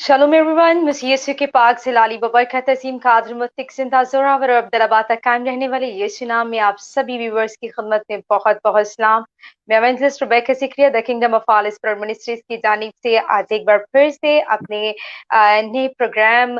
Shalom everyone, मसीह यीशु के पाक से लाली बबरकत असीम कादर मुत्तक जिंदा जोरावर और अब्दुल्लाबाद तक कायम रहने वाले यीशु नाम में आप सभी व्यूवर्स की खिदमत में बहुत बहुत सलाम। मैं इवेंजलिस्ट रेबेका सिकरिया the kingdom of all spirit ministries की जानिब से आज एक बार फिर से अपने नए प्रोग्राम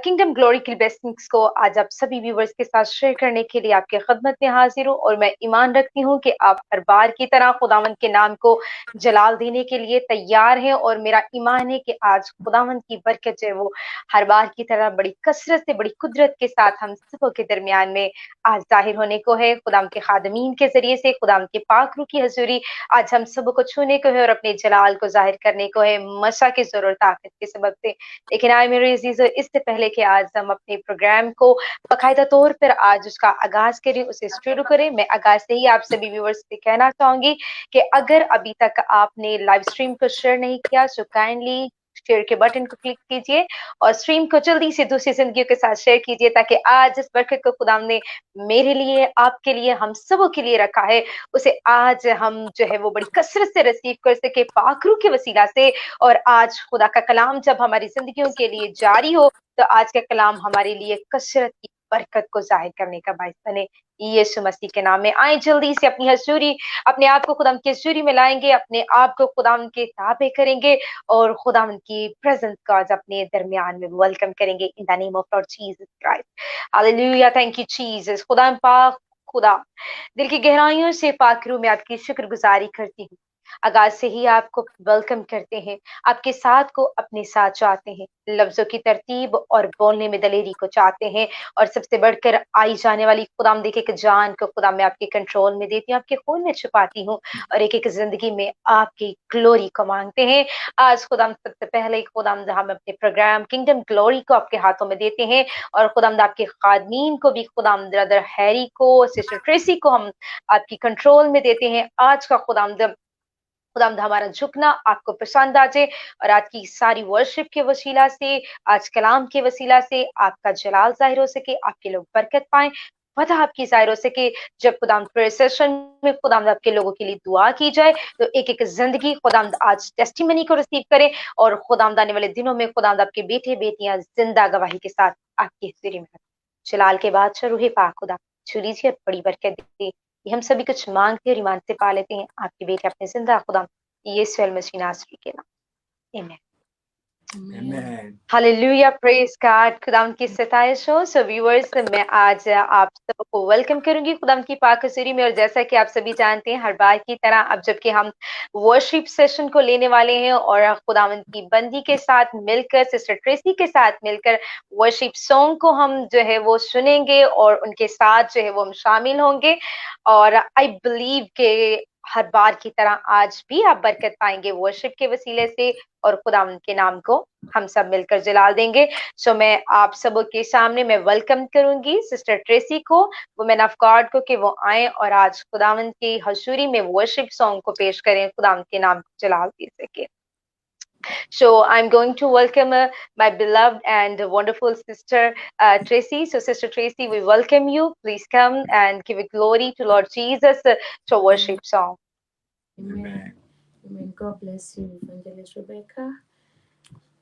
किंगडम ग्लोरी की ब्लेसिंग्स को आज आप सभी व्यूवर्स के साथ शेयर करने के लिए आपकी खिदमत में हाजिर हूँ। और मैं ईमान रखती हूँ कि आप हर बार की तरह खुदावंद के नाम को जलाल देने के लिए तैयार हैं। और मेरा ईमान है कि आज खुदावंद की बरकत जो है वो हर बार की तरह बड़ी कसरत से, बड़ी कुदरत के साथ हम सबों के दरमियान में आज जाहिर होने को है। खुदाम के खादमीन के जरिए से खुदाम के पाक रूह की हजूरी आज हम सबों को छूने को है और अपने जलाल को जाहिर करने को है, मसा की जरूरत ताकत के सबब से। लेकिन आए मेरे अजीजों, इससे पहले कि आज हम अपने प्रोग्राम को बाकायदा तौर पर आज उसका आगाज करें, उसे शुरू करें, मैं आगाज से ही आप सभी व्यूवर्स से कहना चाहूंगी कि अगर अभी तक आपने लाइव स्ट्रीम को शेयर नहीं किया सो काइंडली शेयर के बटन को क्लिक कीजिए और स्ट्रीम को जल्दी से दूसरी जिंदगियों के साथ शेयर कीजिए, ताकि आज इस बरकत को खुदा ने मेरे लिए, आपके लिए, हम सबों के लिए रखा है, उसे आज हम जो है वो बड़ी कसरत से रिसीव कर सके पाखरू के वसीला से। और आज खुदा का कलाम जब हमारी जिंदगियों के लिए जारी हो तो आज का कलाम हमारे लिए कसरत की बरकत को जाहिर करने का बायस बने। यीशु मसीह के नाम में आए जल्दी से अपनी हजूरी, अपने आप को खुदाम की हजूरी में लाएंगे, अपने आप को खुदाम के ताबे करेंगे और खुदाम की प्रेजेंस को आज अपने दरमियान में वेलकम करेंगे in the name of Lord Jesus Christ. Hallelujah, thank you Jesus. खुदा पाक, खुदा दिल की गहराइयों से पाकरू में आपकी शुक्रगुजारी करती हूँ। आगाज से ही आपको वेलकम करते हैं, आपके साथ को अपने साथ चाहते हैं, लफ्जों की तरतीब और बोलने में दलेरी को चाहते हैं। और सबसे बढ़कर आई जाने वाली खुदाम देखे कि जान को खुदा मैं आपके कंट्रोल में देती हूँ, आपके खून में छुपाती हूँ और एक एक जिंदगी में आपकी ग्लोरी को मांगते हैं। आज खुदाम सबसे पहले खुदाम हम अपने प्रोग्राम किंगडम ग्लोरी को आपके हाथों में देते हैं और खुदाम आपके खादमीन को भी, खुदाम ब्रदर हैरी को, सिस्टर ट्रेसी को हम आपकी कंट्रोल में देते हैं। आज का खुदाम खुदावंद हमारा झुकना आपको पसंद आ जाए और आज की सारी वर्शिप के वसीला से, आज कलाम के वसीला से आपका जलाल जाहिर हो सके, आपके लोग बरकत पाएं, वजह आपकी जाहिर हो सके। जब खुदाम प्रेयर सेशन में खुदाम आपके लोगों के लिए दुआ की जाए तो एक एक जिंदगी खुदाम आज टेस्टिमनी को रिसीव करें और खुदाम आने वाले दिनों में खुदाम आपके बेटे बेटियां जिंदा गवाही के साथ आपकी हिस्ट्री में जलाल के बाद रूहे पाक खुदा छू लीजिए, बड़ी बरकत दे। ये हम सभी कुछ मांगते और ईमान से पा लेते हैं आपके बेटे अपने जिंदा खुदा यीशु मसीह नासरी के नाम, आमीन। Amen. हालेलुया, प्रेज गॉड, खुदाम की सताइश हो। सो व्यूअर्स, मैं आज आप सबको वेलकम करूंगी खुदाम की पाक हजूरी में। और जैसा कि आप सभी जानते हैं, हर बार की तरह अब जबकि हम वर्शिप सेशन को लेने वाले हैं और खुदावंद की बंदी के साथ मिलकर, सिस्टर ट्रेसी के साथ मिलकर वर्शिप सॉन्ग को हम जो है वो सुनेंगे और उनके साथ जो है वो हम शामिल होंगे। और आई बिलीव के हर बार की तरह आज भी आप बरकत पाएंगे वर्शिप के वसीले से और खुदावंद के नाम को हम सब मिलकर जलाल देंगे। सो मैं आप सबों के सामने मैं वेलकम करूंगी सिस्टर ट्रेसी को, वुमेन ऑफ गॉड को, कि वो आए और आज खुदावंद की हजूरी में वर्शिप सॉन्ग को पेश करें, खुदावंद के नाम को जलाल दे सके। So I'm going to welcome my beloved and wonderful sister Tracy. So Sister Tracy, we welcome you. Please come and give a glory to Lord Jesus to worship song. Amen. Amen. God bless you, Evangelist Rebecca.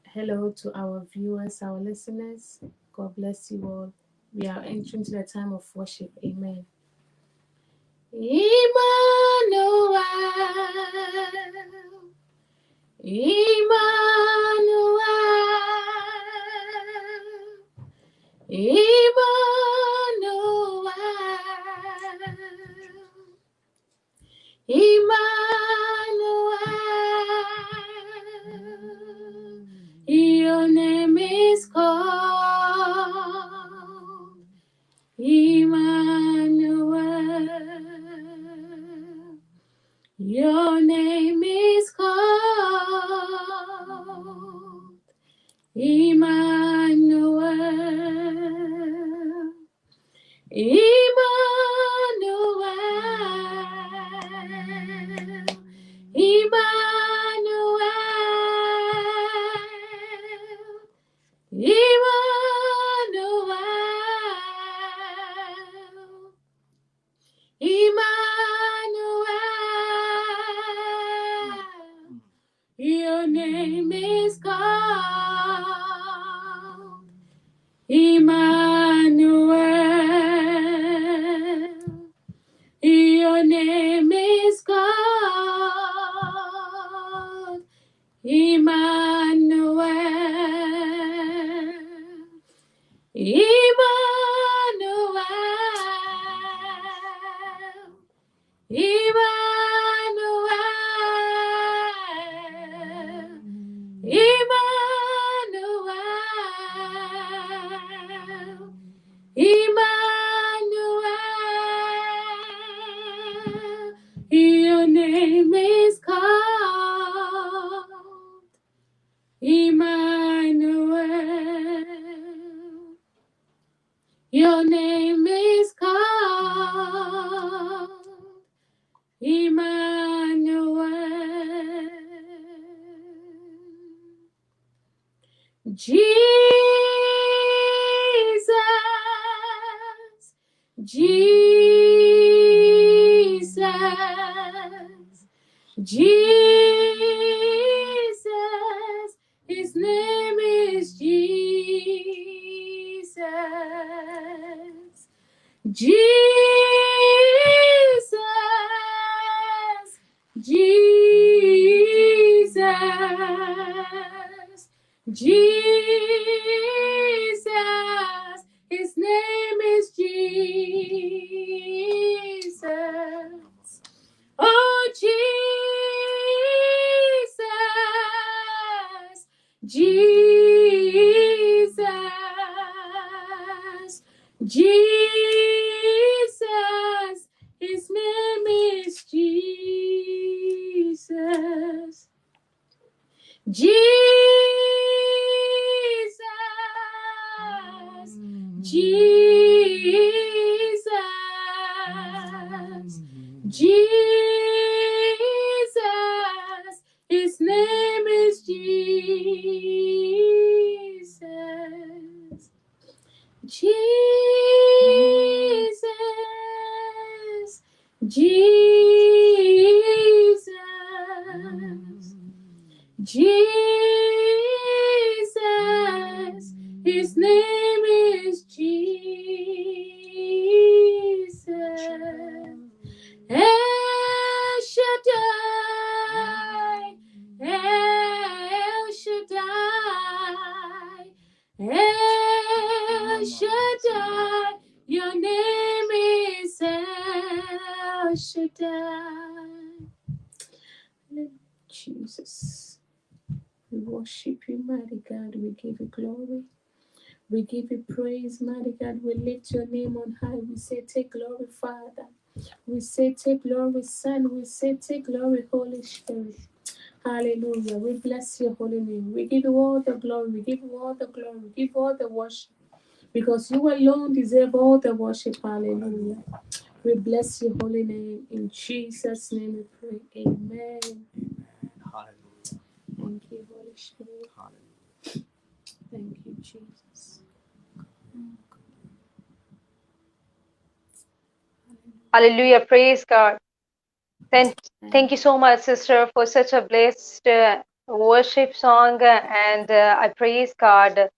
Hello to our viewers, our listeners. God bless you all. We are entering to the time of worship. Amen. Emmanuel, Emmanuel, Emmanuel, Emmanuel, your name is called Emmanuel, your name is called Emmanuel, Emmanuel, Emmanuel, Emmanuel, Emmanuel, Your name is called Emmanuel. Your name is called Emmanuel. Emmanuel. Emmanuel. Emmanuel. Emmanuel. Your name is called Emmanuel. Your name is called Emmanuel. Jesus, Jesus, Jesus, his name is Jesus. Jesus, Jesus, Jesus, his name is Jesus. Oh, Jesus, Jesus, Jesus, his name is Jesus. Jesus, Jesus, Jesus, his name is Jesus. Jesus, Jesus, Jesus, his name is Jesus. El Shaddai, El Shaddai, El Shaddai, your name is El Shaddai. Jesus, we worship you, mighty God. We give you glory. We give you praise, mighty God. We lift your name on high. We say, take glory, Father. We say, take glory, Son. We say, take glory, Holy Spirit. Hallelujah. We bless your holy name. We give you all the glory. We give you all the glory. We give you all the worship. Because you alone deserve all the worship. Hallelujah. We bless your holy name. In Jesus' name we pray. Amen. Hallelujah. Thank you, Holy Spirit. Hallelujah. Thank you, Jesus. Hallelujah. Praise God. Thank you so much, sister, for such a blessed worship song. And I praise God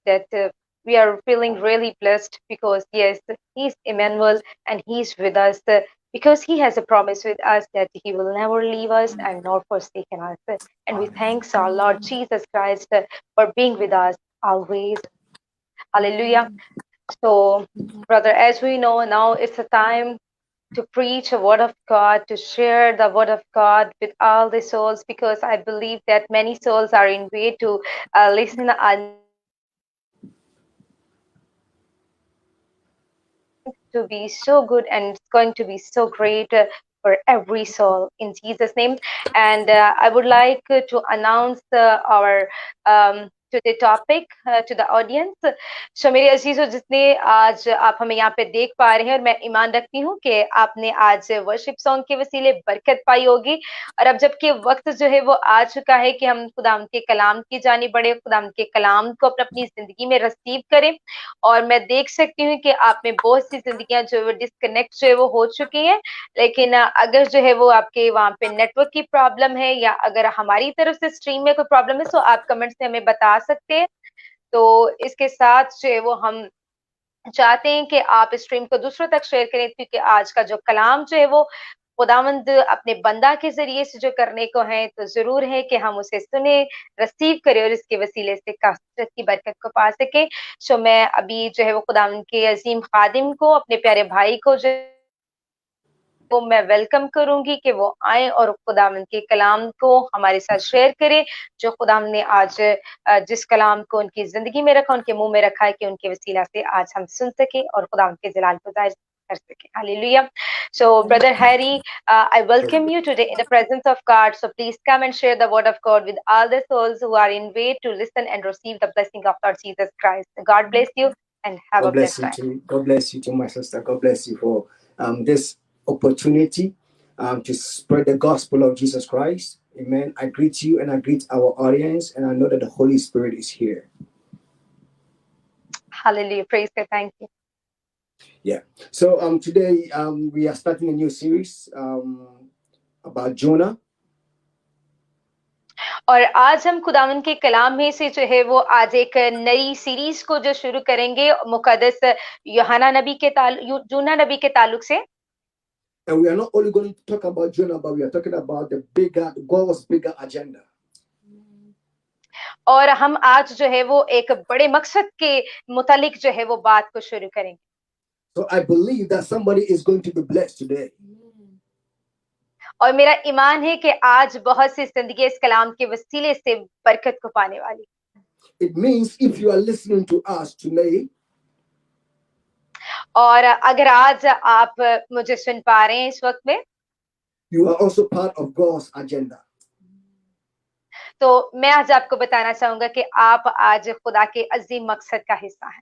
that we are feeling really blessed because, yes, He's Emmanuel and He's with us because He has a promise with us that He will never leave us and nor forsaken us. And we thanks our Lord Jesus Christ for being with us always. Hallelujah. So, brother, as we know now, it's a time to preach a word of God, to share the word of God with all the souls, because I believe that many souls are in way to listen and to be so good, and it's going to be so great for every soul in Jesus' name. And I would like to announce our to the topic, to the audience. So मेरे अजीजों, जितने आज आप हमें यहाँ पे देख पा रहे हैं, और मैं ईमान रखती हूँ कि आपने आज वर्शिप सॉन्ग के वसीले बरकत पाई होगी। और अब जबकि वक्त जो है वो आ चुका है कि हम खुदावंद के कलाम की जानिब बढ़े, खुदावंद के कलाम को अपनी जिंदगी में रिसीव करें। और मैं देख सकती हूँ कि आप में बहुत सी जिंदगियां जो है डिस्कनेक्ट जो है वो हो चुकी हैं। लेकिन अगर जो है वो आपके वहां पे नेटवर्क की प्रॉब्लम है, या अगर हमारी तरफ से स्ट्रीम में कोई प्रॉब्लम है, तो आप कमेंट से हमें बता सकते हैं। तो इसके साथ जो है वो हम चाहते हैं कि आप इस स्ट्रीम को दूसरों तक शेयर करें, क्योंकि आज का जो कलाम जो है वो खुदावंद अपने बंदा के जरिए से जो करने को है, तो जरूर है कि हम उसे सुने, रिसीव करें और इसके वसीले से कसरत की बरकत को पा सके। सो मैं अभी जो है वो खुदावंद के अजीम खादिम को, अपने प्यारे भाई को जो वो मैं वेलकम करूंगी कि वो आए और खुदावंद के कलाम को हमारे साथ शेयर करें, जो खुदावंद ने आज जिस कलाम को उनकी जिंदगी में रखा, उनके मुंह में रखा है, कि उनके वसीला से आज हम सुन सके और खुदावंद के जलाल को जाहिर कर सके। Hallelujah. So, Brother Harry, I welcome you today in the presence of God. So, please come and share the word of God with all the souls who are in way to listen and receive the blessing of Lord Jesus Christ. God bless you and have a blessed time. God bless you too, my sister. God bless you for this opportunity to spread the gospel of Jesus Christ. Amen. I greet you and I greet our audience, and I know that the Holy Spirit is here. Hallelujah. Praise God. Thank you. Yeah. So today we are starting a new series about Jonah. और आज हम खुदावंद के कलाम में से जो है वो आज एक नई सीरीज को जो शुरू करेंगे, मुकद्दस यूहन्ना नबी के जोना नबी के ताल्लुक से। And we are not only going to talk about Jonah, but we are talking about God's bigger agenda. और हम आज जो है वो एक बड़े मकसद के मुतालिक जो है वो बात को शुरू करेंगे। So I believe that somebody is going to be blessed today. और मेरा ईमान है कि आज बहुत सी जिंदगी इस कलाम के वसीले से बरकत को पाने वाली। It means if you are listening to us today, और अगर आज आप मुझे सुन पा रहे हैं इस वक्त में, you are also part of God's agenda. तो मैं आज आपको बताना चाहूंगा कि आप आज खुदा के अजीम मकसद का हिस्सा हैं।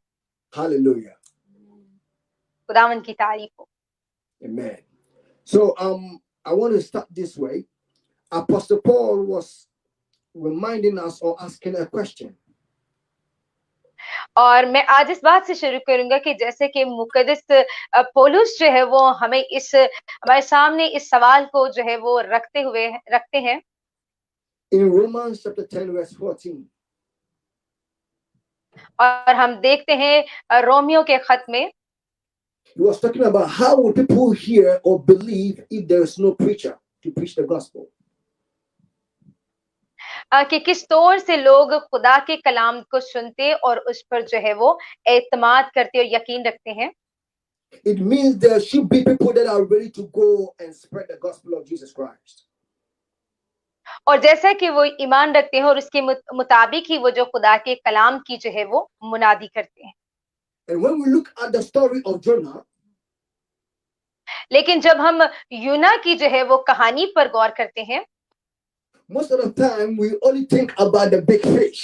Hallelujah. खुदावंद की तारीफ हो। Amen. So I want to start this way. Apostle Paul was reminding us or asking a question. और मैं आज इस बात से शुरू करूंगा कि जैसे कि मुकद्दस पौलुस जो है वो हमें हमारे सामने इस सवाल को जो है वो रखते हैं। In Romans chapter 10 verse 14. और हम देखते हैं रोमियो के खत में, He was talking about how will people hear or believe if there is no preacher to preach the gospel. कि किस तौर से लोग खुदा के कलाम को सुनते और उस पर जो है वो एतमाद करते और यकीन रखते हैं। It means there should be people that are ready to go and spread the gospel of Jesus Christ. और जैसा कि वो ईमान रखते हैं और उसके मुताबिक ही वो जो खुदा के कलाम की जो है वो मुनादी करते हैं। And when we look at the story of Jonah, लेकिन जब हम यूना की जो है वो कहानी पर गौर करते हैं, most of the time we only think about the big fish.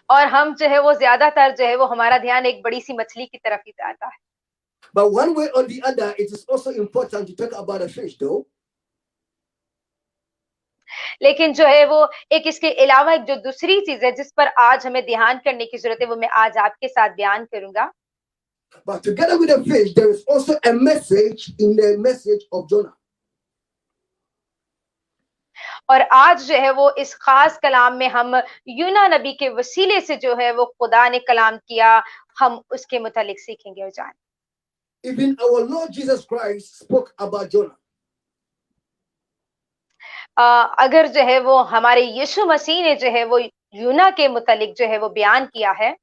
और हम जो है वो ज्यादातर जो है वो हमारा ध्यान एक बड़ी सी मछली की तरफ ही जाता है। But one way or the other, it is also important to talk about a fish, though. लेकिन जो है वो एक इसके अलावा एक जो दूसरी चीज है जिस पर आज हमें ध्यान करने की जरूरत है, वो मैं आज आपके साथ बयान करूंगा। But together with the fish, there is also a message in the message of Jonah. और आज जो है वो इस खास कलाम में हम यूना नबी के वसीले से जो है वो खुदा ने कलाम किया, हम उसके मुतालिक सीखेंगे और जानेंगे। Even our Lord Jesus Christ spoke about Jonah. अगर जो है वो हमारे यीशु मसीह ने जो है वो यूना के मुतालिक जो है वो बयान किया है,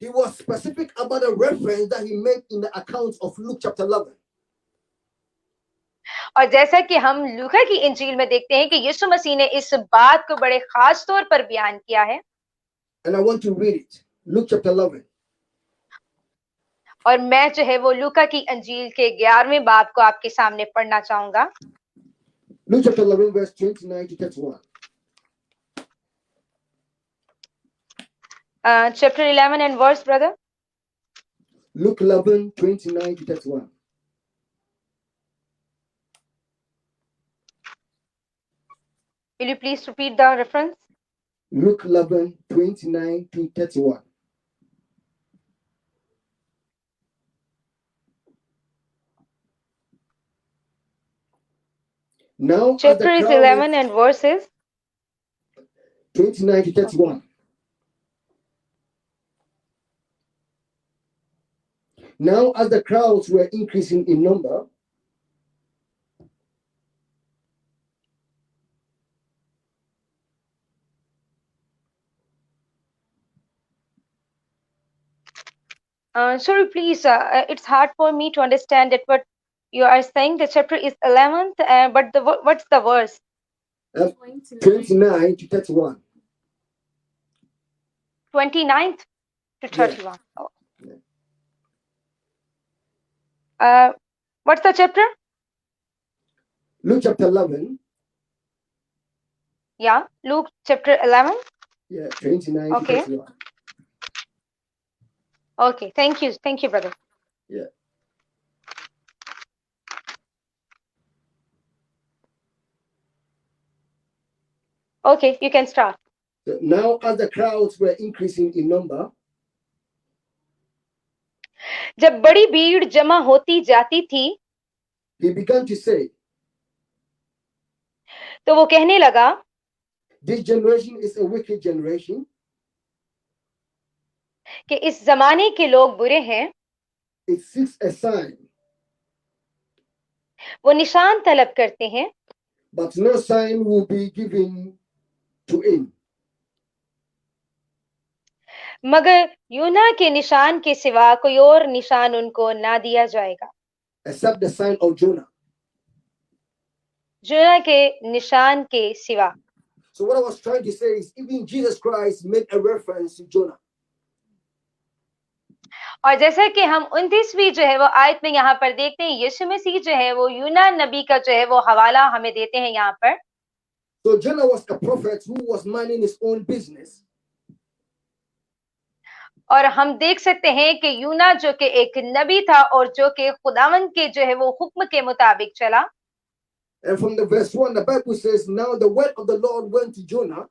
He was specific about a reference that he made in the accounts of Luke chapter 11. और जैसा कि हम लूका की इंजील में देखते हैं कि यीशु मसीह ने इस बात को बड़े खास तौर पर बयान किया है। And I want to read it. Luke chapter 11. और मैं जो है वो लूका की इंजील के 11वें बाब को आपके सामने पढ़ना चाहूंगा। Luke chapter 11 verse 29 to 31. Chapter 11 and verse, brother. Luke 11, 29 to 31. Will you please repeat the reference? Luke 11, 29 to 31. Now, as Chapter the is crowd 11 and verse is 29 to 31. Now, as the crowds were increasing in number, sorry, please. It's hard for me to understand it, but you are saying the chapter is 11th, but what's the verse? 29 to 31. 29th to Yeah. 31. Oh. What's the chapter? Luke chapter 11. Yeah, Luke chapter 11. Yeah, 29 Okay. to 31. Okay, thank you, brother. Yeah. Okay, you can start. So now, as the crowds were increasing in number, जब बड़ी भीड़ जमा होती जाती थी, he began to say, तो वो कहने लगा, this generation is a wicked generation. कि इस जमाने के लोग बुरे हैं, It seeks a sign, वो निशान तलब करते हैं, but no sign will be given to him. मगर यूना के निशान के सिवा कोई और निशान उनको ना दिया जाएगा, Except the sign of Jonah. यूना के निशान के सिवा. So what I was trying to say is, even Jesus Christ made a reference to Jonah. और जैसा कि हम 29वीं जो है वो आयत में यहाँ पर देखते हैं, यीशु मसीह जो है वो यूना नबी का जो है वो हवाला हमें देते हैं यहाँ पर. So Jonah was a prophet who was minding his own business. और हम देख सकते हैं कि यूना जो कि एक नबी था और जो कि खुदावंद के जो है वो हुक्म के मुताबिक चला. And from the verse 1, the Bible says, now the word of the Lord went to Jonah.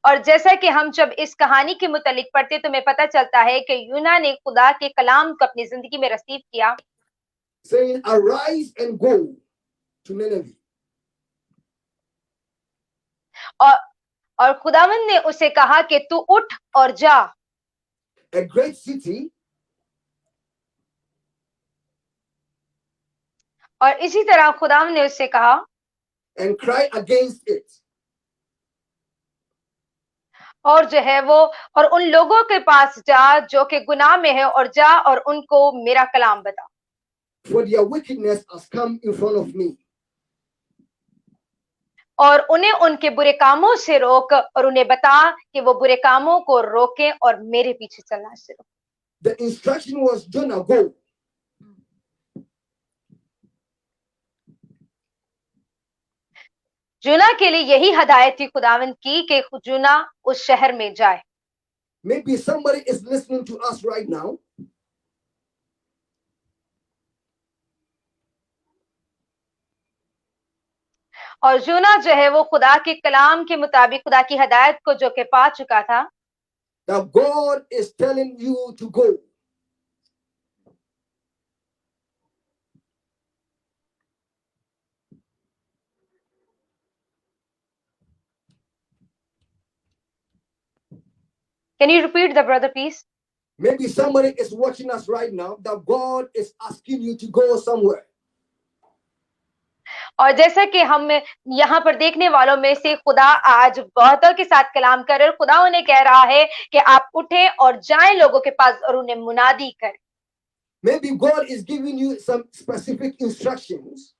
और जैसा कि हम जब इस कहानी के मुतालिक पढ़ते तो हमें पता चलता है कि यूना ने खुदा के कलाम को अपनी जिंदगी में रसीव किया, saying, arise and go to Nineveh. और खुदावंद ने उसे कहा कि तू उठ और जा. A great city. और इसी तरह खुदावंद ने उससे कहा, and cry against it. और जो है वो और उन लोगों के पास जा जो कि गुनाह में है, और जा और उनको मेरा कलाम बता. For their wickedness has come in front of me. और उन्हें उनके बुरे कामों से रोक और उन्हें बता कि वो बुरे कामों को रोकें और मेरे पीछे चलना से रोक. The instruction was, Jonah, go. यूना के लिए यही हदायत थी खुदावंद की कि यूना उस शहर में जाए. Maybe somebody is listening to us right now. और यूना जो है वो खुदा के कलाम के मुताबिक खुदा की हदायत को जो कि पा चुका था, That God is telling you to go. Can you repeat the brother please? Maybe somebody is watching us right now, that God is asking you to go somewhere. और जैसा कि हम यहाँ पर देखने वालों में से खुदा आज बहुतों के साथ कलाम कर रहे हैं, खुदा उन्हें कह रहा है कि आप उठें और जाएं लोगों के पास और उन्हें मुनादी करें. Maybe God is giving you some specific instructions.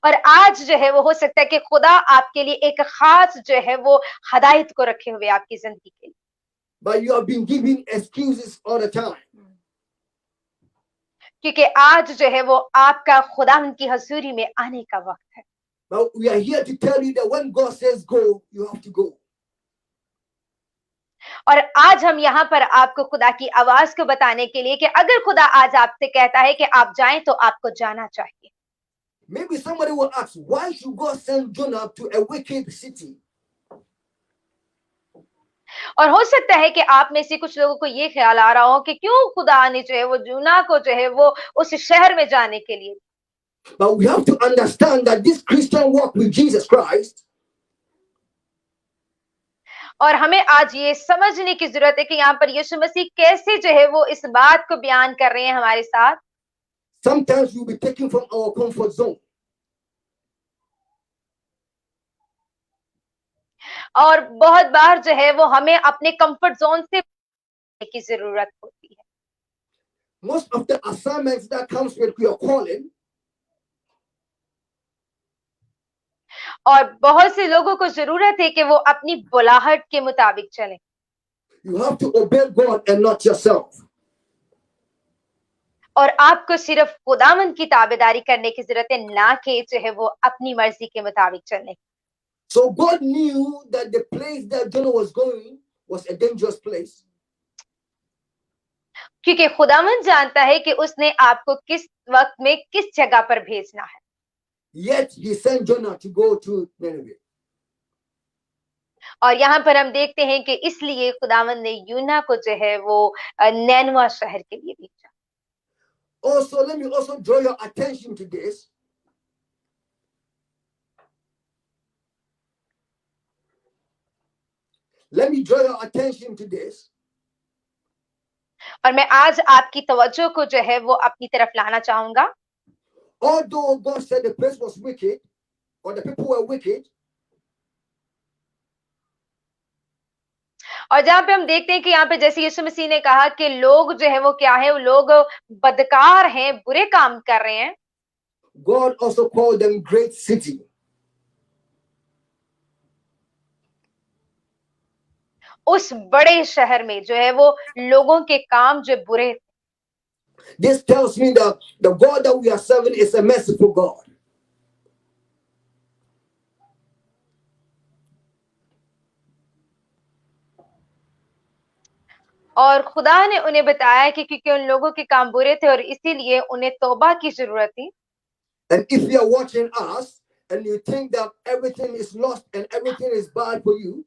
और आज जो है वो हो सकता है कि खुदा आपके लिए एक खास जो है वो हदायत को रखे हुए आपकी जिंदगी के लिए. But you have been giving excuses all the time. क्योंकि आज जो है वो आपका खुदा की हजूरी में आने का वक्त है. But we are here to tell you that when God says go, you have to go. और आज हम यहाँ पर आपको खुदा की आवाज को बताने के लिए कि अगर खुदा आज आपसे कहता है कि आप जाएं तो आपको जाना चाहिए। Maybe somebody will ask, why should God send Jonah to a wicked city? और हो सकता है कि आप में से कुछ लोगों को ये ख्याल आ रहा हो कि क्यों खुदा ने जो है वो यूना को जो है वो उस शहर में जाने के लिए। But we have to understand that this Christian walk with Jesus Christ, और हमें आज ये समझने की जरूरत है कि यहाँ पर यीशु मसीह कैसे जो है वो इस बात को बयान कर रहे हैं हमारे साथ। sometimes we'll be taken from our comfort zone. और बहुत बार जो है वो हमें अपने कंफर्ट जोन से की जरूरत होती है। Most of the assignments that comes with your calling, और बहुत से लोगों को जरूरत है कि वो अपनी बुलाहट के मुताबिक चलें। you have to obey God and not yourself. और आपको सिर्फ खुदावंद की ताबेदारी करने की जरूरत है, ना कि जो है वो अपनी मर्जी के मुताबिक चलने। So God knew that the place that Jonah was going was a dangerous place. क्योंकि खुदावंद जानता है कि उसने आपको किस वक्त में किस जगह पर भेजना है। Yet he sent Jonah to go to Nineveh. और यहाँ पर हम देखते हैं कि इसलिए खुदावंद ने यूना को जो है वो नैनवा शहर के लिए भेजा। Also, let me also draw your attention to this. Let me draw your attention to this. और मैं आज आपकी तवज्जो को जो है वो अपनी तरफ लाना चाहूंगा। Although God said the place was wicked, or the people were wicked, और जहाँ पे हम देखते हैं कि यहाँ पे जैसे यीशु मसीह ने कहा कि लोग जो है वो क्या है, वो लोग बदकार हैं, बुरे काम कर रहे हैं। God also called them great city. उस बड़े शहर में जो है वो लोगों के काम जो बुरे थे। This tells me that the God that we are serving is a merciful God. और खुदा ने उन्हें बताया कि क्योंकि उन लोगों के काम बुरे थे और इसीलिए उन्हें तौबा की जरूरत थी। And if you are watching us and you think that everything is lost and everything is bad for you,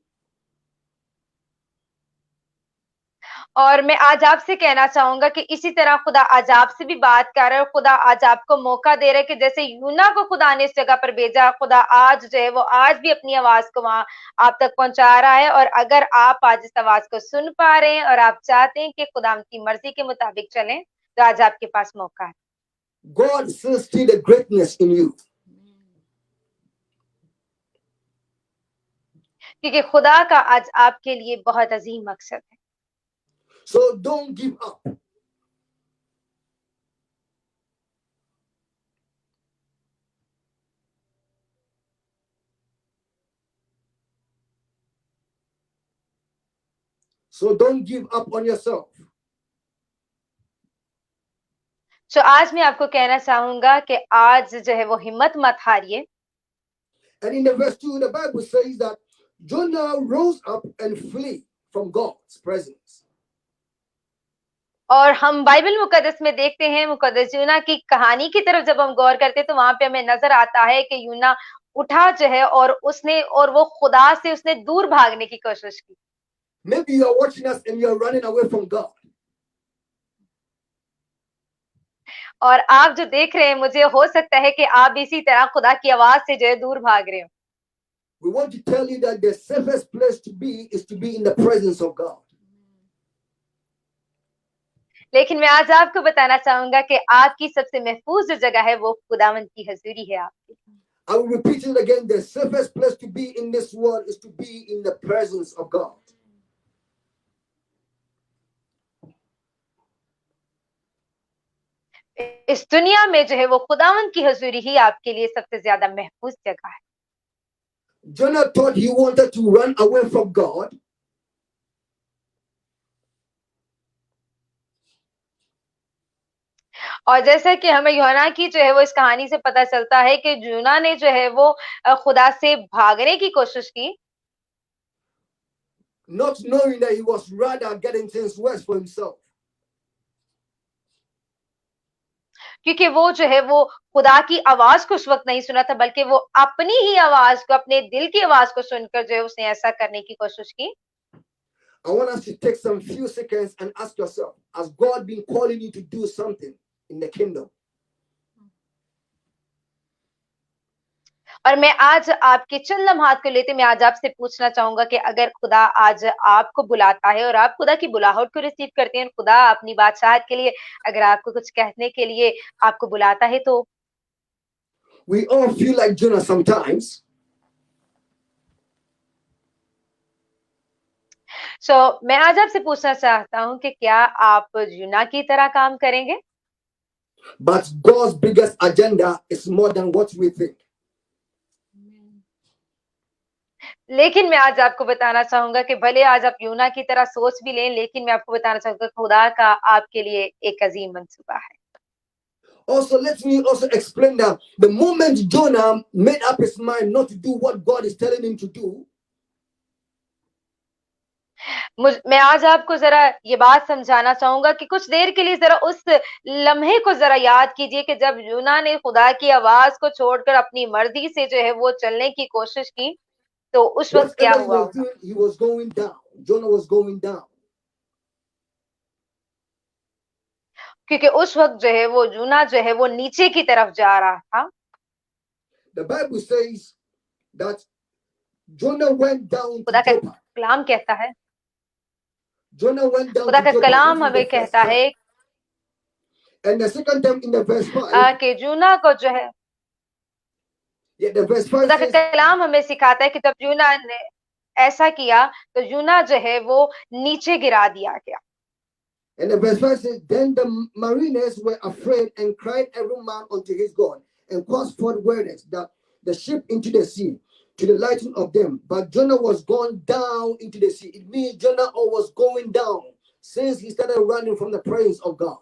और मैं आज आपसे कहना चाहूंगा कि इसी तरह खुदा आज आपसे भी बात कर रहा है और खुदा आज आपको मौका दे रहा है कि जैसे यूना को खुदा ने इस जगह पर भेजा, खुदा आज जो है वो आज भी अपनी आवाज को वहां आप तक पहुंचा रहा है। और अगर आप आज इस आवाज को सुन पा रहे हैं और आप चाहते हैं कि खुदा की मर्जी के मुताबिक चलें, तो आज आपके पास मौका है। God still see the greatness in you. क्योंकि खुदा का आज आपके लिए बहुत अजीम मकसद है। So don't give up. So don't give up on yourself. तो आज मैं आपको कहना चाहूंगा कि आज जो है वो हिम्मत मत हारिए। And in the verse 2, the Bible says that Jonah rose up and flee from God's presence. और हम बाइबल मुकद्दस में देखते हैं, मुकद्दस यूना की कहानी की तरफ जब हम गौर करते हैं तो वहां पे हमें नजर आता है कि यूना उठा जो है और वो खुदा से उसने दूर भागने की कोशिश की। Maybe you are watching us and you are running away from God. और आप जो देख रहे हैं, मुझे हो सकता है कि आप इसी तरह खुदा की आवाज से जो है दूर भाग रहे हो। We want to tell you that the safest place to be is to be in the presence of God. लेकिन मैं आज आपको बताना चाहूंगा कि आपकी सबसे महफूज जो जगह है वो खुदावंद की हजूरी है आपकी। I will repeat it again. The safest place to be in this world is to be in the presence of God. इस दुनिया में जो है वो खुदावंद की हजूरी ही आपके लिए सबसे ज्यादा महफूज जगह है। Jonah thought he wanted to run away from God. और जैसा कि हमें यूहन्ना की जो है वो इस कहानी से पता चलता है कि यूहन्ना ने जो है वो खुदा से भागने की कोशिश की। not knowing that he was rather getting things worse for himself. क्योंकि वो जो है वो खुदा की आवाज को उस वक्त नहीं सुना था, बल्कि वो अपनी ही आवाज को, अपने दिल की आवाज को सुनकर जो है उसने ऐसा करने की कोशिश की। I want us to take some few seconds and ask yourself, has God been calling you to do something in the kingdom? और मैं आज आपके चंद लम्हात को लेते मैं आज आपसे पूछना चाहूंगा कि अगर खुदा आज आपको बुलाता है और आप खुदा की बुलाहट को रिसीव करते हैं, खुदा अपनी बादशाहत के लिए अगर आपको कुछ कहने के लिए आपको बुलाता है, तो We all feel like Jonah sometimes. मैं आज आपसे पूछना चाहता हूं कि क्या आप यूना की तरह काम करेंगे? But God's biggest agenda is more than what we think. लेकिन मैं आज आपको बताना चाहूंगा कि भले आज आप यूना की तरह सोच भी लें, लेकिन मैं आपको बताना चाहूंगा खुदा का आपके लिए एक अजीम मंसूबा है। Also, let me also explain that the moment Jonah made up his mind not to do what God is telling him to do, मैं आज आपको जरा ये बात समझाना चाहूंगा कि कुछ देर के लिए जरा उस लम्हे को जरा याद कीजिए कि जब यूना ने खुदा की आवाज को छोड़कर अपनी मर्जी से जो है वो चलने की कोशिश की, तो उस वक्त क्या whatever he हुआ was होगा? doing, he was going down. Jonah was going down. क्योंकि उस वक्त जो है वो यूना जो है वो नीचे की तरफ जा रहा था। The Bible says that Jonah went down to खुदा का Joppa. कलाम कहता है, Jonah went down खुदा to का Joppa, कलाम which is हमें the first कहता time. है And the second time in the verse 5, कि यूना को जो है the verse 5 खुदा का says, कलाम हमें सिखाता है कि जब यूना ने ऐसा किया तो यूना जो है वो नीचे गिरा दिया गया। and the verse 5 says, then the mariners were afraid and cried every man unto his God and caused forth waters that the ship into the sea to the lighting of them. But Jonah was gone down into the sea. It means Jonah was going down since he started running from the presence of God.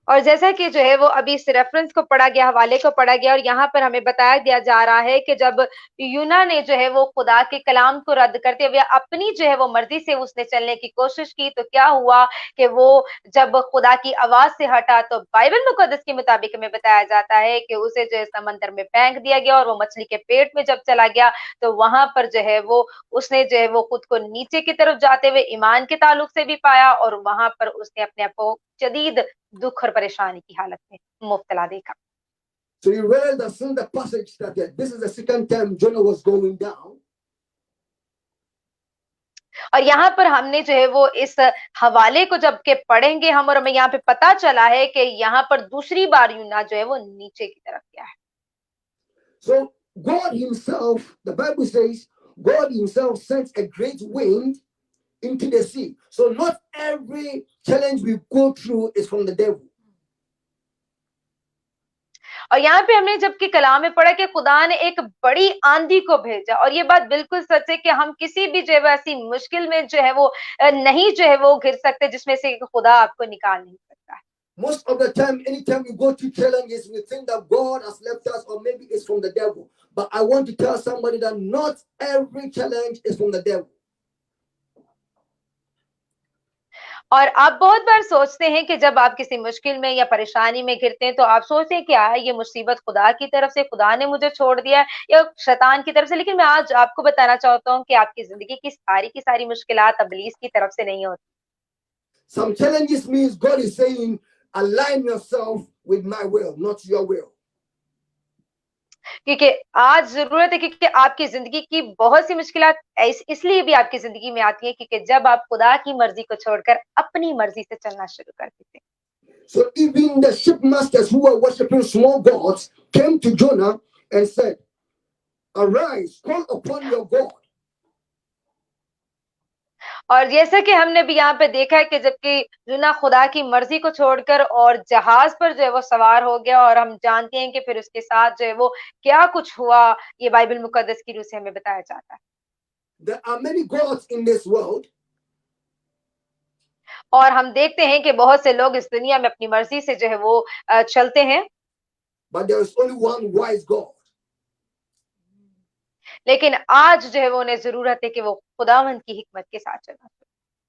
और जैसा कि जो है वो अभी इस reference को पढ़ा गया, हवाले को पढ़ा गया, और यहाँ पर हमें बताया दिया जा रहा है कि जब यूना ने जो है वो खुदा के कलाम को रद्द करते हुए अपनी जो है वो मर्जी से उसने चलने की कोशिश की, तो क्या हुआ कि वो जब खुदा की आवाज से हटा तो बाइबल मुकद्दस के मुताबिक हमें बताया जाता है कि उसे जो है समंदर में फेंक दिया गया, और वो मछली के पेट में जब चला गया तो वहां पर जो है वो उसने जो है वो खुद को नीचे की तरफ जाते हुए ईमान के ताल्लुक से भी पाया, और वहां पर उसने अपने आप को शदीद दुख और परेशानी की हालत में मुब्तला देखा। So you realize that since the passage started, this is the second time Jonah was going down. और यहाँ पर हमने जो है वो इस हवाले को जब के पढ़ेंगे हम, और हमें यहाँ पे पता चला है कि यहाँ पर दूसरी बार यूना जो है वो नीचे की तरफ गया है। So God himself, the Bible says, God himself sent a great wind into the sea. So not every challenge we go through is from the devil. और यहाँ पे हमने जबकि कलाम में पढ़ा कि खुदा ने एक बड़ी आंधी को भेजा, और ये बात बिल्कुल सच है कि हम किसी भी जो है वो ऐसी मुश्किल में जो है वो नहीं जो है वो घिर सकते जिसमें से खुदा आपको निकाल नहीं सकता है। Most of the time, anytime we go through challenges, we think that God has left us or maybe it's from the devil. But I want to tell somebody that not every challenge is from the devil. और आप बहुत बार सोचते हैं कि जब आप किसी मुश्किल में या परेशानी में घिरते हैं तो आप सोचते हैं क्या है ये मुसीबत खुदा की तरफ से, खुदा ने मुझे छोड़ दिया है, या शैतान की तरफ से। लेकिन मैं आज आपको बताना चाहता हूँ कि आपकी जिंदगी की सारी मुश्किलात इब्लीस की तरफ से नहीं होती। Some challenges means God is saying, align yourself with my will, not your will. क्योंकि आज जरूरत है, क्योंकि आपकी जिंदगी की बहुत सी मुश्किलात इसलिए भी आपकी जिंदगी में आती है क्योंकि जब आप खुदा की मर्जी को छोड़कर अपनी मर्जी से चलना शुरू कर देते हैं। So even the shipmasters who were worshiping small gods came to Jonah and said, arise, call upon your God. और जैसा कि हमने भी यहाँ पे देखा है कि जबकि यूना खुदा की मर्जी को छोड़कर और जहाज पर जो है वो सवार हो गया, और हम जानते हैं कि फिर उसके साथ जो है वो क्या कुछ हुआ, ये बाइबल मुकद्दस की रूह से हमें बताया जाता है। There are many gods in this world. और हम देखते हैं कि बहुत से लोग इस दुनिया में अपनी मर्जी से जो है वो चलते हैं, But there is only one wise God. लेकिन आज जो है वो उन्हें जरूरत है कि वो खुदावंद की हिकमत के साथ चलना।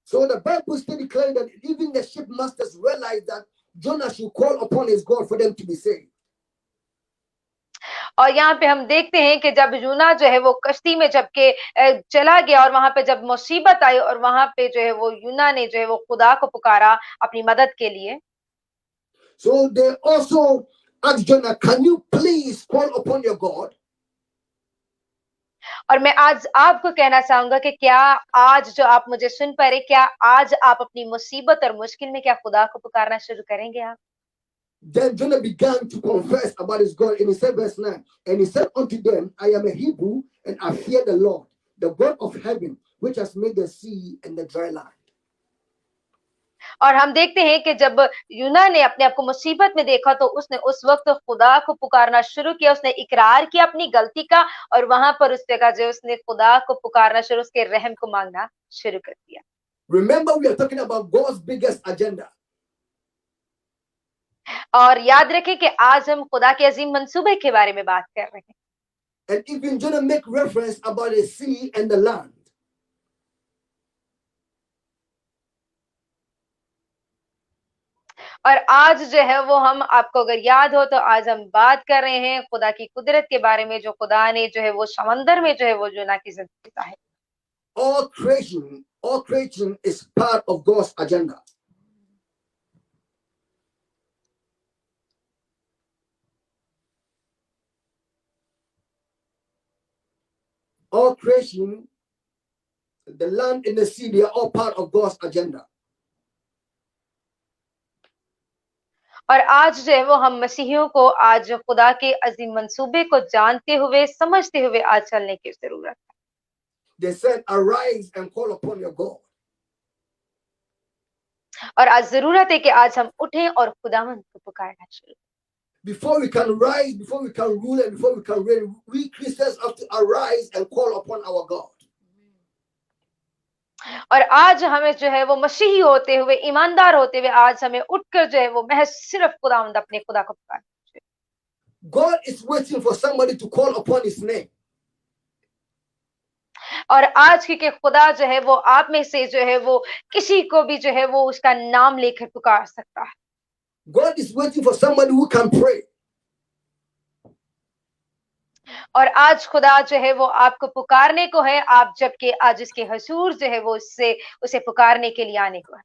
So the Bible still declares that even the shipmasters realized that Jonah should call upon his God for them to be saved. और यहाँ पे हम देखते हैं कि जब यूना जो है वो कश्ती में जबकि चला गया और वहां पे जब मुसीबत आई और वहां पे जो है वो यूना ने जो है वो खुदा को पुकारा अपनी मदद के लिए। So they also asked Jonah, can you please call upon your God? और मैं आज आपको कहना चाहूंगा कि क्या आज जो आप मुझे सुन पा रहे, क्या आज आप अपनी मुसीबत और मुश्किल में क्या खुदा को पुकारना शुरू करेंगे आप? Then Jonah began to confess about his God, and he said, verse 9, and he said unto them, I am a Hebrew, and I fear the Lord, the God of heaven, which has made the sea and the dry land. और हम देखते हैं कि जब यूना ने अपने आप को मुसीबत में देखा तो उसने उस वक्त खुदा को पुकारना शुरू किया, उसने इकरार किया अपनी गलती का और वहां पर उस जगह जो उसने खुदा को पुकारना शुरू, उसके रहम को मांगना शुरू कर दिया। Remember, we are talking about God's biggest agenda. और याद रखें कि आज हम खुदा के अजीम मंसूबे के बारे में बात कर रहे हैं। And even Jonah make reference about the sea and the land. और आज जो है वो हम आपको अगर याद हो तो आज हम बात कर रहे हैं खुदा की कुदरत के बारे में, जो खुदा ने जो है वो समंदर में जो है वो यूना की जिंदगी का है। All creation is part of God's agenda. All creation, the land and the sea, they are all part of God's agenda. और आज जो है वो हम मसीहियों को आज खुदा के अजीम मंसूबे को जानते हुए समझते हुए आज चलने की जरूरत है। They said, arise and call upon your God. और आज जरूरत है कि आज हम उठें और खुदावंद को पुकारना शुरू। Before we can rise, before we can rule, and before we can reign, we Christians have to arise and call upon our God. और आज हमें जो है वो मसीही होते हुए, ईमानदार होते हुए आज हमें उठकर जो है वो महज सिर्फ खुदावंद अपने खुदा को पुकारना। God is waiting for somebody to call upon his name. और आज की के खुदा जो है वो आप में से जो है वो किसी को भी जो है वो उसका नाम लेकर पुकार सकता है। God is waiting for somebody who can pray. और आज खुदा जो है वो आपको पुकारने को है, आप जबकि आज इसके हुजूर जो है वो उसे पुकारने के लिए आने को है।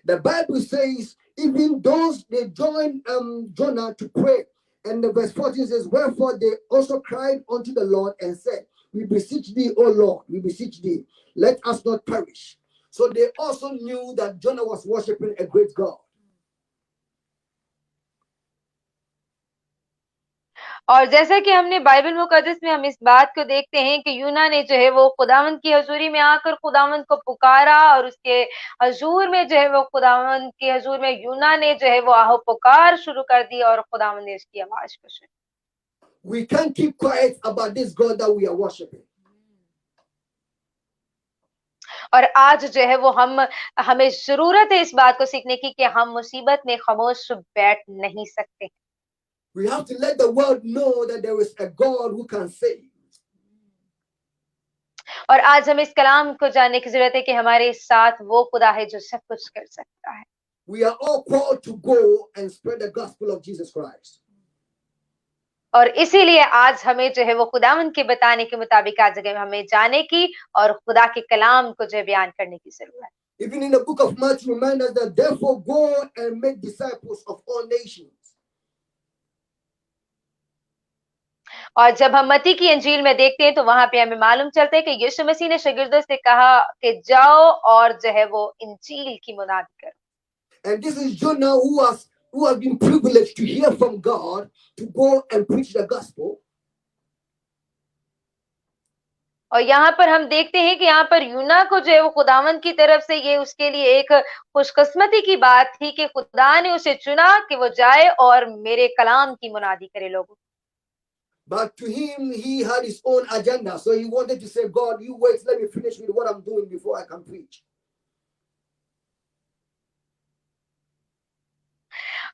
The Bible says, even those they joined Jonah to pray, and the verse 14 says, wherefore they also cried unto the Lord and said, we beseech thee, O Lord, we beseech thee, let us not perish. So they also knew that Jonah was worshiping a great God. और जैसा कि हमने Bible मुकद्दस में हम इस बात को देखते हैं कि यूना ने जो है वो खुदावंद की हजूरी में आकर खुदावंद को पुकारा और उसके हजूर में जो है वो खुदावंद के हजूर में यूना ने जो है वो आहो पुकार शुरू कर दी और खुदावंद ने उसकी आवाज को सुना। We can't keep quiet about this God that we are worshiping. और आज जो है वो हमें जरूरत है इस बात को सीखने की कि हम मुसीबत में खामोश बैठ नहीं सकते। We have to let the world know that there is a God who can save. और आज हमें इस कलाम को जानने की जरूरत है कि हमारे साथ वो खुदा है जो सब कुछ कर सकता है। We are all called to go and spread the gospel of Jesus Christ. और इसीलिए आज हमें जो है वो खुदावंद के बताने के मुताबिक आज जगह हमें जाने की और खुदा के कलाम को जो बयान करने की जरूरत है। Even in the book of Matthew reminds us that therefore go and make disciples of all nations. और जब हम मत्ती की अंजील में देखते हैं तो वहां पे हमें मालूम चलता है कि यीशु मसीह ने शागिर्दों से कहा कि जाओ और जो है वो इंजील की मुनादी करो। And this is Jonah who has been privileged to hear from God to go and preach the gospel. और यहाँ पर हम देखते हैं कि यहाँ पर यूना को जो है वो खुदावंद की तरफ से ये उसके लिए एक खुशकिस्मती की बात थी कि खुदा ने उसे चुना कि वो जाए और मेरे कलाम की मुनादी करे लोगों। But to him, he had his own agenda. So he wanted to say, God, you wait, let me finish with what I'm doing before I can preach.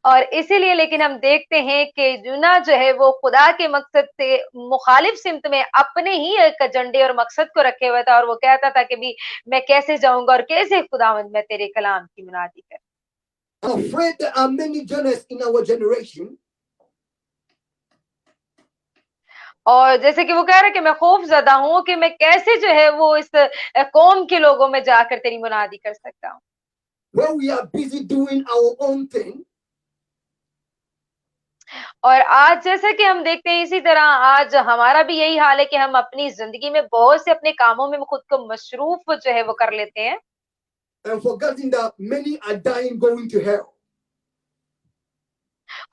और इसीलिए लेकिन हम देखते हैं कि यूना जो है वो खुदा के मकसद से मुखालिफ सिमत में अपने ही एक एजेंडे और मकसद को रखे हुआ था, और वो कहता था कि भी मैं कैसे जाऊंगा और कैसे खुदावंद मैं तेरे कलाम की मुनादी कर। I'm afraid there are many journalists in our generation और जैसे कि वो कह रहा है कि मैं खौफजदा हूँ कि मैं कैसे जो है वो इस कौम के लोगों में जाकर तेरी मुनादी कर सकता हूँ, where we are busy doing our own thing. और आज जैसे कि हम देखते हैं इसी तरह आज हमारा भी यही हाल है कि हम अपनी जिंदगी में बहुत से अपने कामों में खुद को मशरूफ जो है वो कर लेते हैं, And forgetting that many are dying going to hell.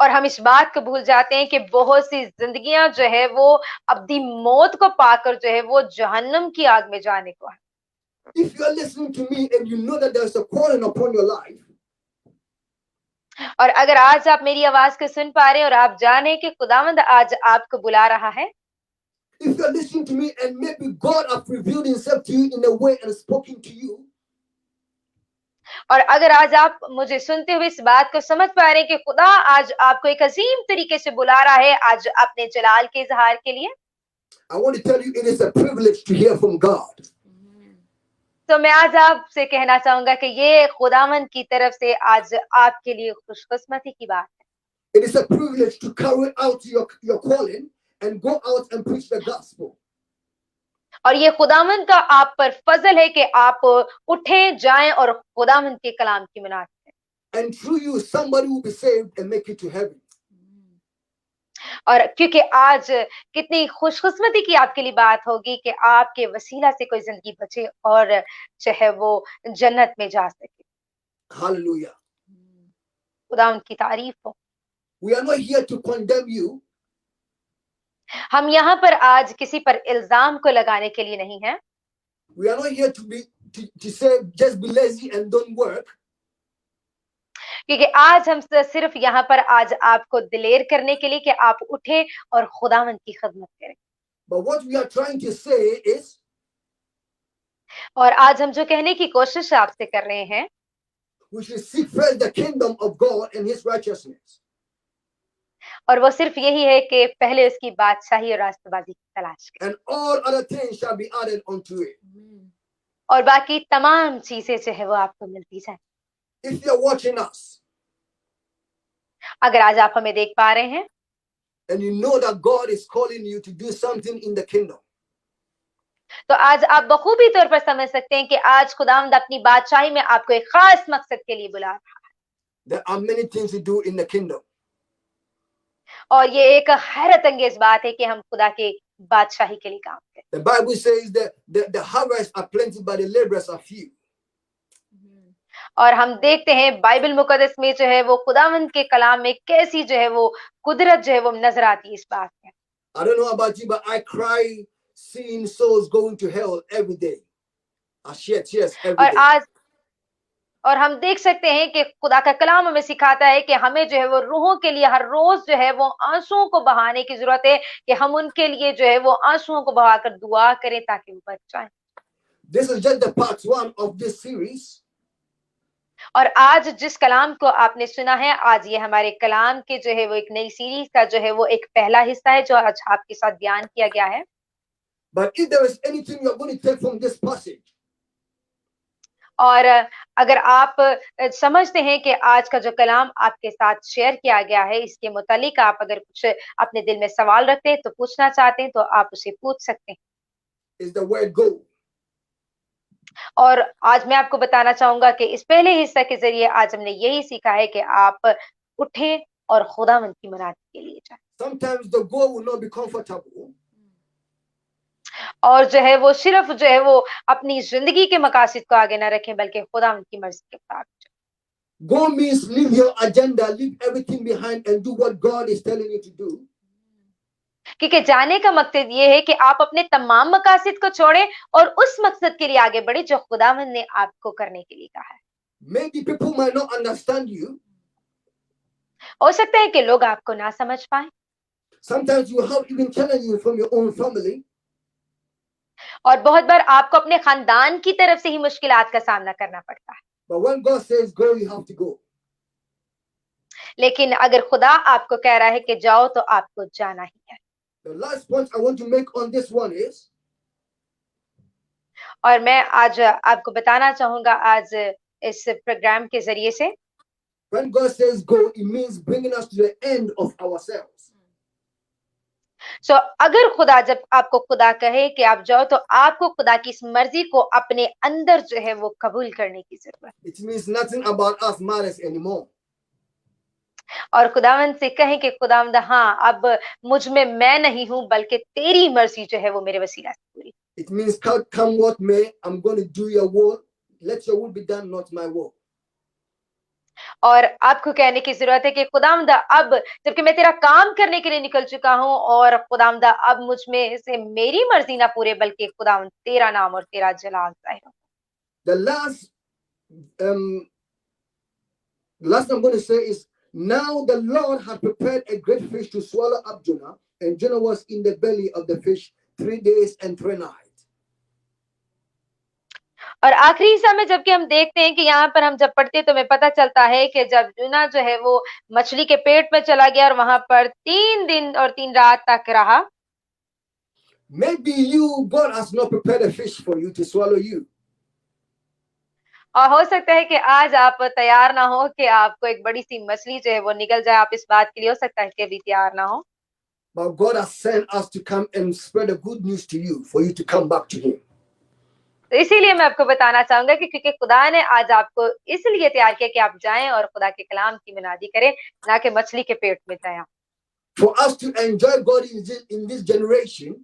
और हम इस बात को भूल जाते हैं कि बहुत सी जिंदगियां जो है वो अब्दी मौत को पाकर जो है वो जहन्नम की आग में जाने को है। If you are listening to me and you know that there's a calling upon your life, और अगर आज आप मेरी आवाज को सुन पा रहे हैं और आप जाने कि खुदावंद आज आपको बुला रहा है, if you're listening to me and maybe God has revealed himself to you in a way and spoken to you, और अगर आज आप मुझे सुनते हुए इस बात को समझ पा रहे हैं कि खुदा आज आपको एक अजीम तरीके से बुला रहा है आज अपने जलाल के इजहार के लिए, I want to tell you it is a privilege to hear from God. तो मैं आज आपसे कहना चाहूंगा कि ये खुदावंद की तरफ से आज आपके लिए खुशकिस्मती की बात है। It is a privilege to carry out your calling and go out and preach the gospel. और ये खुदावंद का आप पर फजल है कि आप उठें जाएं और खुदावंद के कलाम की मुनादी करें, And through you, somebody will be saved and make it to heaven. और क्योंकि आज कितनी खुशकिस्मती की आपके लिए बात होगी कि आपके वसीला से कोई जिंदगी बचे और जो है वो जन्नत में जा सके। Hallelujah. खुदावंद की तारीफ हो। We are not here to condemn you. हम यहाँ पर आज किसी पर इल्जाम को लगाने के लिए नहीं है, We are not here to say just be lazy and don't work. क्योंकि आज हम सिर्फ यहाँ पर आज आपको दिलेर करने के लिए कि आप उठे और खुदावंद की खिदमत करें। But what we are trying to say is, और आज हम जो कहने की कोशिश आपसे कर रहे हैं, we should seek first the kingdom of God and his righteousness. और वो सिर्फ यही है कि पहले उसकी बादशाही और रास्तबाजी की तलाश करें, And all other things shall be added unto it. और बाकी तमाम चीजें जो है वो आपको मिलती जाए। If you're watching us अगर आज आप हमें देख पा रहे हैं and you know that God is calling you to do something in the kingdom, तो आज आप बखूबी तौर पर समझ सकते हैं कि आज खुदावंद अपनी बादशाही में आपको एक खास मकसद के लिए बुला रहा है, there are many things to do in the kingdom. और ये एक हैरत अंगेज बात है कि हम खुदा के बादशाही के लिए काम करें। The Bible says that the harvests are plenty, but the laborers are few. और हम देखते हैं बाइबल मुकद्दस में जो है वो खुदावंद के कलाम में कैसी जो है वो कुदरत जो है वो नजर आती है इस बात में। I don't know about you, but I cry seeing souls going to hell every day. I shed tears every और day. आज और हम देख सकते हैं कि खुदा का कलाम हमें सिखाता है कि हमें जो है वो रूहों के लिए हर रोज जो है वो आंसुओं को बहाने की जरूरत है कि हम उनके लिए जो है वो आंसुओं को बहाकर दुआ करें ताकि वो बच जाएं। This is just the part 1 of this series. और आज जिस कलाम को आपने सुना है, आज ये हमारे कलाम के जो है वो एक नई सीरीज का जो है वो एक पहला हिस्सा है जो आज आपके साथ बयान किया गया है। But if there is anything you are going to take from this passage, और अगर आप समझते हैं कि आज का जो कलाम आपके साथ शेयर किया गया है इसके मुतालिक आप अगर कुछ अपने दिल में सवाल रखते हैं तो पूछना चाहते हैं तो आप उसे पूछ सकते हैं। is the word go. और आज मैं आपको बताना चाहूंगा कि इस पहले हिस्से के जरिए आज हमने यही सीखा है कि आप उठें और खुदावंद की मनादी के लिए जाएं। Sometimes the go will not be comfortable. और जो है वो सिर्फ जो है वो अपनी जिंदगी के मकासद को आगे ना रखें बल्कि खुदावंद की मर्जी के मुताबिक। Go means leave your agenda, leave everything behind and do what God is telling you to do. क्योंकि जाने का मकसद ये है कि आप अपने तमाम मकासद को छोड़ें और उस मकसद के लिए आगे बढ़े जो खुदावंद ने आपको करने के लिए कहा है। Maybe people might not understand you. हो सकता है कि लोग आपको ना समझ पाए, Sometimes you have even challenges from your own family. और बहुत बार आपको अपने खानदान की तरफ से ही मुश्किलात का सामना करना पड़ता है। But when God says go, you have to go. लेकिन अगर खुदा आपको कह रहा है कि जाओ तो आपको जाना ही है। The last point I want to make on this one is और मैं आज आपको बताना चाहूँगा आज इस प्रोग्राम के ज़रिए से when God says go, it means bringing us to the end of ourselves. अगर खुदा जब आपको खुदा कहे कि आप जाओ तो आपको खुदा की इस मर्जी को अपने अंदर जो है वो कबूल करने की जरूरत है। It means nothing about us matters anymore. और खुदावंद से कहें कि खुदावंद हाँ अब मुझ में मैं नहीं हूँ बल्कि तेरी मर्जी जो है वो मेरे वसीला से पूरी। It means come what may, I'm going to do your will. Let your will be done, not my will. और आपको कहने की जरूरत है कि खुदावंद अब जबकि मैं तेरा काम करने के लिए निकल चुका हूँ और खुदावंद अब मुझ में से मेरी मर्जी ना पूरे बल्कि खुदावंद तेरा नाम और तेरा जलाल जाहिर हो। The last I'm going to say is, now the Lord had prepared a great fish to swallow up Jonah, and Jonah was in the belly of the fish 3 days and 3 nights. और आखिरी हिस्सा में जबकि हम देखते हैं कि यहाँ पर हम जब पढ़ते हैं तो हमें पता चलता है कि जब यूना जो है वो मछली के पेट में चला गया और वहां पर 3 दिन और 3 रात तक रहा। Maybe God has not prepared a fish for you to swallow you. और हो सकता है कि आज आप तैयार ना हो कि आपको एक बड़ी सी मछली जो है वो निकल जाए, आप इस बात के लिए हो सकता है कि अभी तैयार ना हो। But God has sent us to come and spread the good news to you, for you to come back to Him. तो इसीलिए मैं आपको बताना चाहूंगा कि क्योंकि खुदा ने आज आपको इसलिए तैयार किया कि आप जाएं और खुदा के कलाम की मुनादी करें, ना कि मछली के पेट में जाएं। For us to enjoy God in this generation,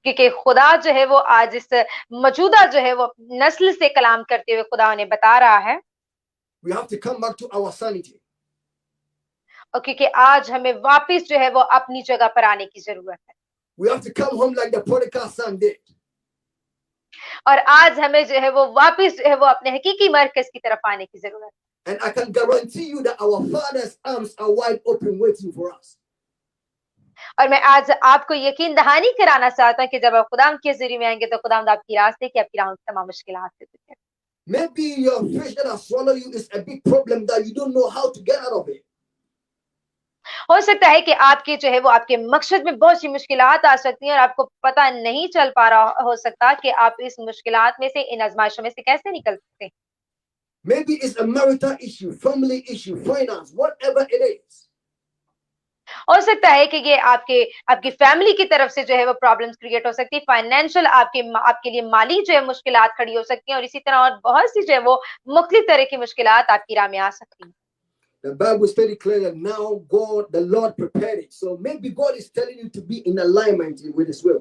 क्योंकि खुदा जो है वो आज इस मौजूदा जो है वो नस्ल से कलाम करते हुए खुदा उन्हें बता रहा है, we have to come back to our sanity. और क्योंकि आज हमें वापस जो है वो अपनी जगह पर आने की जरूरत है। We have to come home like the prodigal son did. और आज हमें जो है वो वापस जो है वो अपने हकीकी मरकज की तरफ आने की जरूरत है। And I can guarantee you that our Father's arms are wide open waiting for us. और मैं आज आपको यकीन दहानी कराना चाहता हूँ कि जब आप खुदाम के जरिए में आएंगे तो खुदाम आपकी रास्ते की आपकी राहों की तमाम मुश्किलात से दूर करें। Maybe your fish that has swallowed you is a big problem that you don't know how to get out of it. हो सकता है कि आपके जो है वो आपके मकसद में बहुत सी मुश्किलात आ सकती हैं और आपको पता नहीं चल पा रहा हो सकता कि आप इस मुश्किलात में से, इन आजमाइशों में से कैसे निकल सकते हैं। Maybe it's a marital issue, family issue, finance, whatever it is. हो सकता है कि ये आपकी फैमिली की तरफ से जो है वो प्रॉब्लम्स क्रिएट हो सकती है, फाइनेंशियल आपके लिए माली जो है मुश्किलात खड़ी हो सकती हैं और इसी तरह और बहुत सी जो है वो मुख्तलिफ तरह की मुश्किलात आपकी राह में आ सकती हैं। The Bible is very clear that now God, the Lord prepared it. So maybe God is telling you to be in alignment with His will.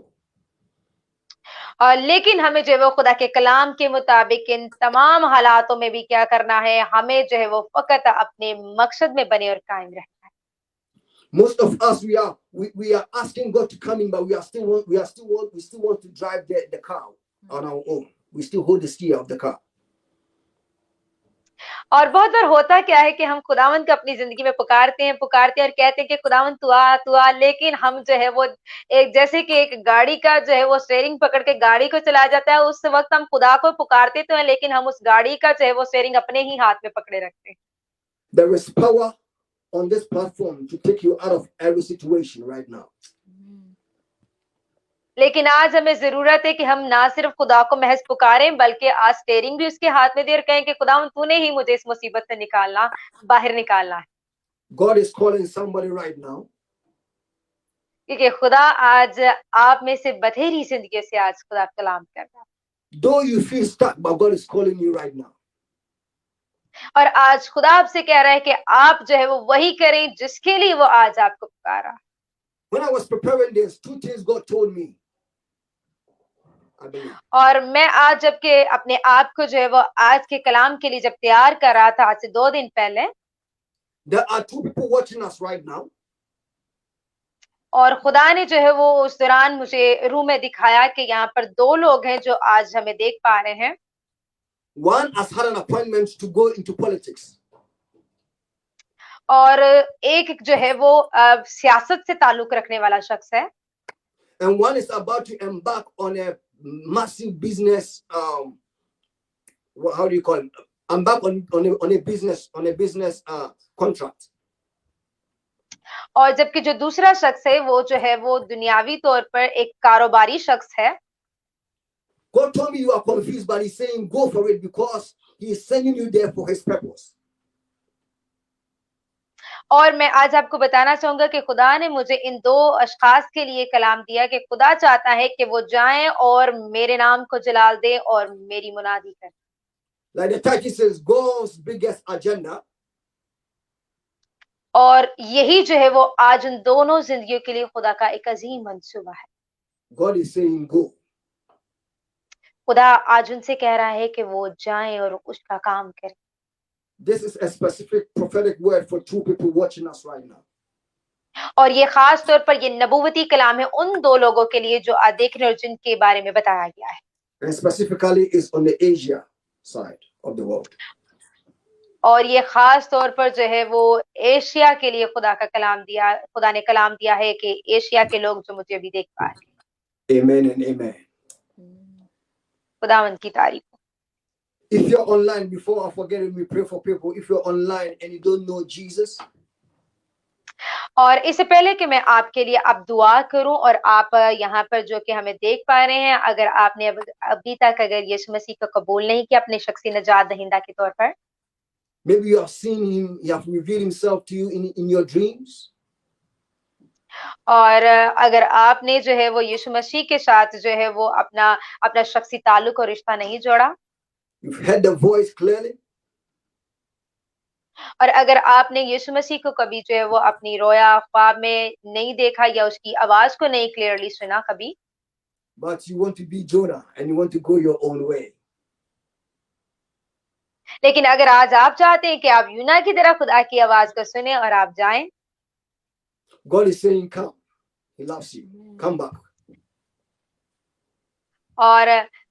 लेकिन हमें जो है वो खुदा के कलाम के मुताबिक इन तमाम हालातों में भी क्या करना है, हमें जो है वो फकत अपने मकसद में बने और कायम रहना है। Most of us we are asking God to come in, but we still want to drive the car on our own. We still hold the steer of the car. और बहुत बार होता क्या है कि हम खुदावंद को अपनी जिंदगी में पुकारते हैं और कहते हैं कि खुदावंद तू आ, लेकिन हम जो है वो एक जैसे कि एक गाड़ी का जो है वो स्टीयरिंग पकड़ के गाड़ी को चलाया जाता है, उस वक्त हम खुदा को पुकारते तो हैं लेकिन हम उस गाड़ी का जो है वो स्टीयरिंग अपने ही हाथ में पकड़े रखते हैं। There is power on this platform to take you out of every situation right now. लेकिन आज हमें जरूरत है कि हम ना सिर्फ खुदा को महज पुकारें बल्कि आज स्टीयरिंग भी उसके हाथ में दे और कहें कि खुदा तूने ही मुझे इस मुसीबत से बाहर निकालना है। God is calling somebody right now. क्योंकि खुदा आज आप में से बथेरी जिंदगी से आज खुदा कलाम कर रहा है। Though you feel stuck, but God is calling you right now. और आज खुदा आपसे कह रहा है कि आप जो है वो वही करें जिसके लिए वो आज आपको पुकारा। When I was preparing this, 2 things God told me. और मैं आज जबकि अपने आप को जो है वो आज के कलाम के लिए जब तैयार कर रहा था आज से 2 दिन पहले, There are 2 people watching us right now. और खुदा ने जो है वो उस दौरान मुझे रूह में दिखाया कि यहाँ पर 2 लोग हैं जो आज हमें देख पा रहे हैं। One has had an appointment to go into politics. और एक जो है वो सियासत से ताल्लुक रखने वाला शख्स है। And one is about to embark on a massive business, how do you call it? I'm back on a business contract. और जबकि जो दूसरा शख्स है वो जो है वो दुनियावी तौर पर एक कारोबारी शख्स है। God told me you are confused, but He's saying go for it because He is sending you there for His purpose. और मैं आज आपको बताना चाहूंगा कि खुदा ने मुझे इन दो अशखास के लिए कलाम दिया कि खुदा चाहता है कि वो जाएं और मेरे नाम को जलाल दें और मेरी मुनादी करें। Like the title says, God's biggest agenda. और यही जो है वो आज उन दोनों जिंदगियों के लिए खुदा का एक अजीम मंसूबा है। God is saying go. खुदा आज उनसे कह रहा है कि वो जाएं और उसका काम करें। This is a specific prophetic word for two people watching us right now. और ये खास तौर पर ये नबूवती कलाम है उन दो लोगों के लिए जो आज देख रहे हैं और जिनके बारे में बताया गया है। And specifically is on the Asia side of the world. और ये खास तौर पर जो है वो एशिया के लिए खुदा ने कलाम दिया है कि एशिया के लोग जो मुझे अभी देख पाए। Amen and amen. खुदावंद की तारीफ। If you're online, before I forget it, we pray for people. If you're online and you don't know Jesus, और इससे पहले कि मैं आपके लिए अब दुआ करूं और आप यहाँ पर जो कि हमें देख पा रहे हैं, अगर आपने अभी तक अगर यीशु मसीह को कबूल नहीं किया अपने शख्सी नजात दहिंदा के तौर पर, maybe you have seen Him, He have revealed Himself to you in your dreams. और अगर आपने जो है वो यीशु मसीह के साथ जो है वो अपना शख्सी ताल्लुक और रिश्ता नहीं जोड़ा, You've heard the voice clearly. और अगर आपने यीशु मसीह को कभी जो है वो अपनी रोया ख्वाब में नहीं देखा या उसकी आवाज को नहीं क्लियरली सुना कभी, But you want to be Jonah and you want to go your own way. लेकिन अगर आज आप चाहते हैं कि आप यूना की तरह खुदा की आवाज को सुने और आप जाएं, God is saying, come. He loves you. Come back. और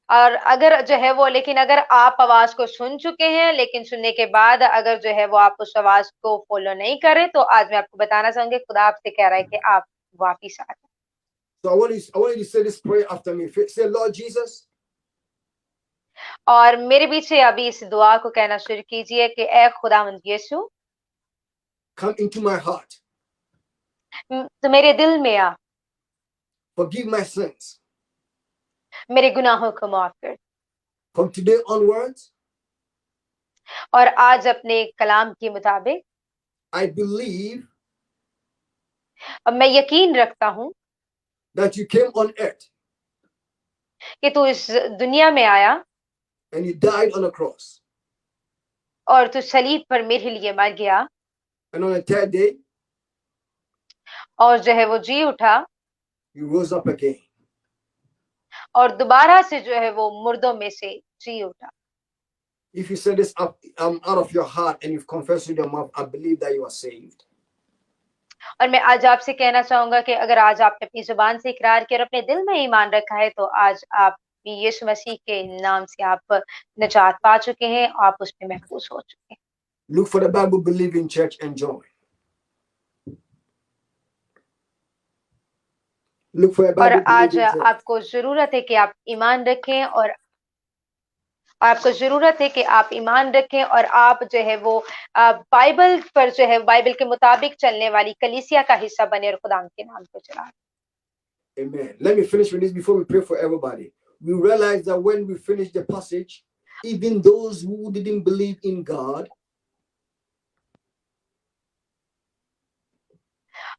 अगर जो है वो लेकिन अगर आप आवाज को सुन चुके हैं लेकिन सुनने के बाद अगर जो है वो आप उस आवाज को फॉलो नहीं करें, तो आज मैं आपको बताना चाहूंगी खुदा आपसे कह रहा है कि आप वापिस आ जाए। So I want you to say this prayer after me. Say, Lord Jesus, और मेरे पीछे अभी इस दुआ को कहना शुरू कीजिए कि ऐ खुदावंद यीशु, come into my heart. तो मेरे दिल में आ, Forgive my sins. मेरे गुनाहों को माफ कर। From today onwards, और आज अपने कलाम के मुताबिक I believe मैं यकीन रखता हूँ that you came on earth कि तू इस दुनिया में आया and you died on a cross. और तू सलीब पर मेरे लिए मर गया And on the third day, और जो है वो जी उठा you rose up again. और दोबारा से जो है वो मुर्दों में से जी उठा। If you say this out of your heart and you've confessed with your mouth, I believe that you are saved. और मैं आज आपसे कहना चाहूंगा कि अगर आज आपने अपनी जुबान से इकरार किया और अपने दिल में ईमान रखा है, तो आज आप यीशु मसीह के नाम से आप निजात पा चुके हैं, आप उसमें महफूज हो चुके हैं। Look for the Bible believing church and join. Look for a और Bible आज believing church. आपको जरूरत है कि आप ईमान रखें और आपको जरूरत है कि आप ईमान रखें और आप जो है वो बाइबल पर जो है बाइबल के मुताबिक चलने वाली कलीसिया का हिस्सा बने और खुदा के नाम को चलाएं। Amen. Let me finish with this before we pray for everybody. We realize that when we finish the passage, even those who didn't believe in God,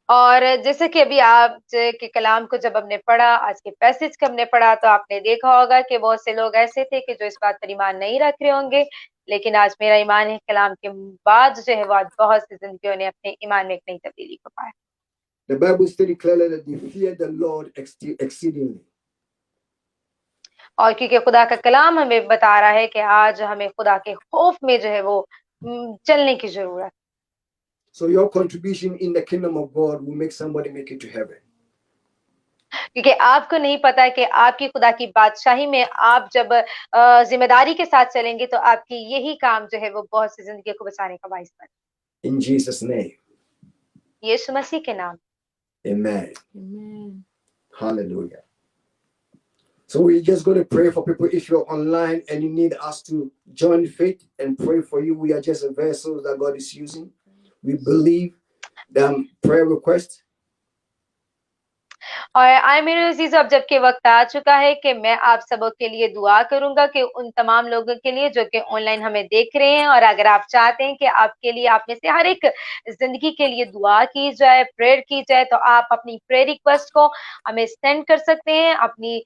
और जैसे कि अभी आप के कलाम को जब हमने पढ़ा, आज के पैसेज को हमने पढ़ा, तो आपने देखा होगा कि बहुत से लोग ऐसे थे कि जो इस बात पर ईमान नहीं रख रहे होंगे, लेकिन आज मेरा ईमान है कलाम के बाद जो है वो आज बहुत सी जिंदगियों ने अपने ईमान में एक नई तब्दीली को पाया। the Bible stated clearly that they feared the Lord exceedingly. और क्योंकि खुदा का कलाम हमें बता रहा है कि आज हमें खुदा के खौफ में जो है वो चलने की जरूरत। So your contribution in the kingdom of God will make somebody make it to heaven. क्योंकि आपको नहीं पता कि आपकी खुदा की बादशाही में आप जब जिम्मेदारी के साथ चलेंगे, तो आपकी यही काम जो है वो बहुत सी जिंदगी को बचाने का बाइस बने। In Jesus' name. यीशु मसीह के नाम। Amen. Amen. Hallelujah. So we're just going to pray for people. If you're online and you need us to join faith and pray for you, we are just a vessel that God is using. We believe the prayer request. और आई मेरे अजीज, अब जबकि वक्त आ चुका है कि मैं आप सबों के लिए दुआ करूंगा कि उन तमाम लोगों के लिए जो कि ऑनलाइन हमें देख रहे हैं, और अगर आप चाहते हैं कि आपके लिए, आप में से हर एक जिंदगी के लिए दुआ की जाए, प्रेयर की जाए, तो आप अपनी प्रेयर रिक्वेस्ट को हमें सेंड कर सकते हैं। अपनी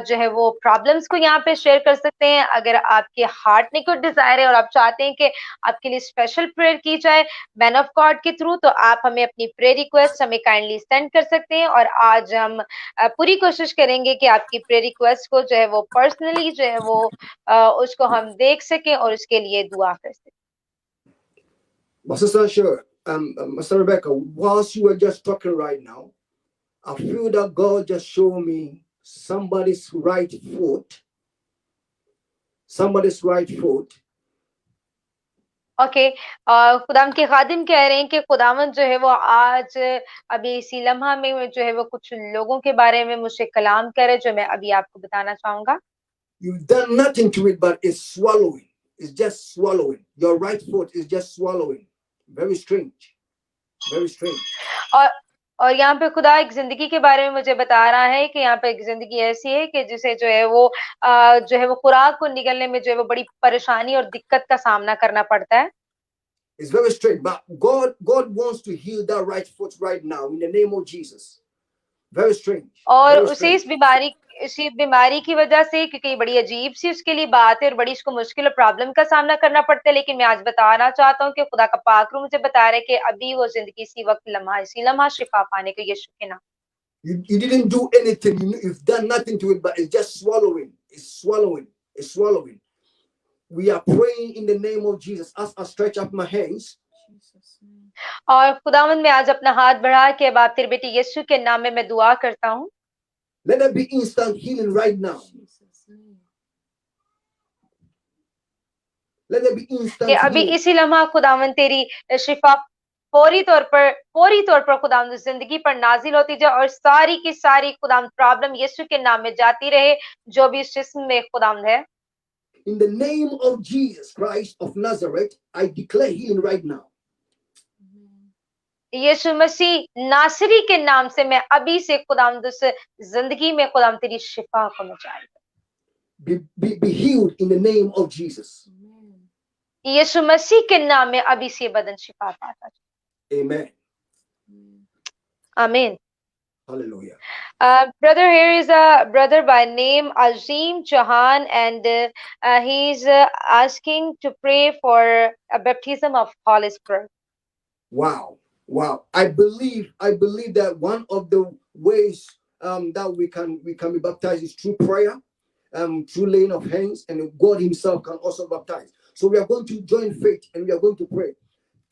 जो है वो प्रॉब्लम्स को यहाँ पे शेयर कर सकते हैं। अगर आपके हार्ट में कोई डिजायर है और आप चाहते हैं कि आपके लिए स्पेशल प्रेयर की जाए मैन ऑफ गॉड के थ्रू, तो आप हमें अपनी प्रेयर रिक्वेस्ट हमें काइंडली सेंड कर सकते हैं। और आज हम पूरी कोशिश करेंगे कि आपकी प्रेयर रिक्वेस्ट को जो है वो पर्सनली जो है वो उसको हम देख सकें और उसके लिए दुआ कर सकें। Mr. Rebecca, whilst you were just talking right now, I feel that God just showed me somebody's right foot. Somebody's right foot. Okay, खुदाम के खादिम कह रहे हैं कि खुदावंद जो है वो आज अभी इसी लम्हा में जो है वो कुछ लोगों के बारे में मुझसे कलाम करे, जो मैं अभी आपको बताना चाहूंगा। You've done nothing to it, but it's swallowing. It's just swallowing. Your right foot is just swallowing. Very strange. Very strange. और यहाँ पे खुदा एक जिंदगी के बारे में मुझे बता रहा है कि यहाँ पे एक जिंदगी ऐसी है कि जिसे जो है वो खुराक को निगलने में जो है वो बड़ी परेशानी और दिक्कत का सामना करना पड़ता है। It's very strange, but God wants to heal that right foot right now in the name of Jesus. Very strange. और उसे इसी बीमारी की वजह से, क्योंकि बड़ी अजीब सी उसके लिए बात है और बड़ी उसको मुश्किल और प्रॉब्लम का सामना करना पड़ता है, लेकिन मैं आज बताना चाहता हूँ कि खुदा का पाक रूह मुझे बता रहे कि अभी वो जिंदगी इसी लम्हा शिफा पाने को यीशु के नाम। You didn't do anything. You've done nothing to it, but it's just swallowing. It's swallowing. It's swallowing. We are praying in the name of Jesus. As I stretch up my hands. और खुदावंद मैं आज अपना हाथ बढ़ा के अब आप तेरे बेटे यीशु के नाम में मैं दुआ करता हूँ। Let there be instant healing right now. Let there be instant healing. अभी इसी लम्हा खुदावंद तेरी शिफा फौरी तौर पर खुदावंद जिंदगी पर नाजिल होती जाए और सारी की सारी खुदावंद प्रॉब्लम यीशु के नाम में जाती रहे, जो भी इस जिस्म में खुदावंद है। In the name of Jesus Christ of Nazareth, I declare healing right now. यीशु मसीह नासरी के नाम से मैं अभी से खुदावंद उस जिंदगी में खुदावंद तेरी शिफा को मचाए। Be healed in the name of Jesus. यीशु मसीह के नाम में अभी से बदन शिफा पाता है। Amen. Amen. Hallelujah. Brother, here is a brother by name Azim Chauhan, and he's asking to pray for a baptism of Holy Spirit. Wow. I believe that one of the ways that we can be baptized is through prayer, through laying of hands, and God himself can also baptize. So we are going to join faith and we are going to pray.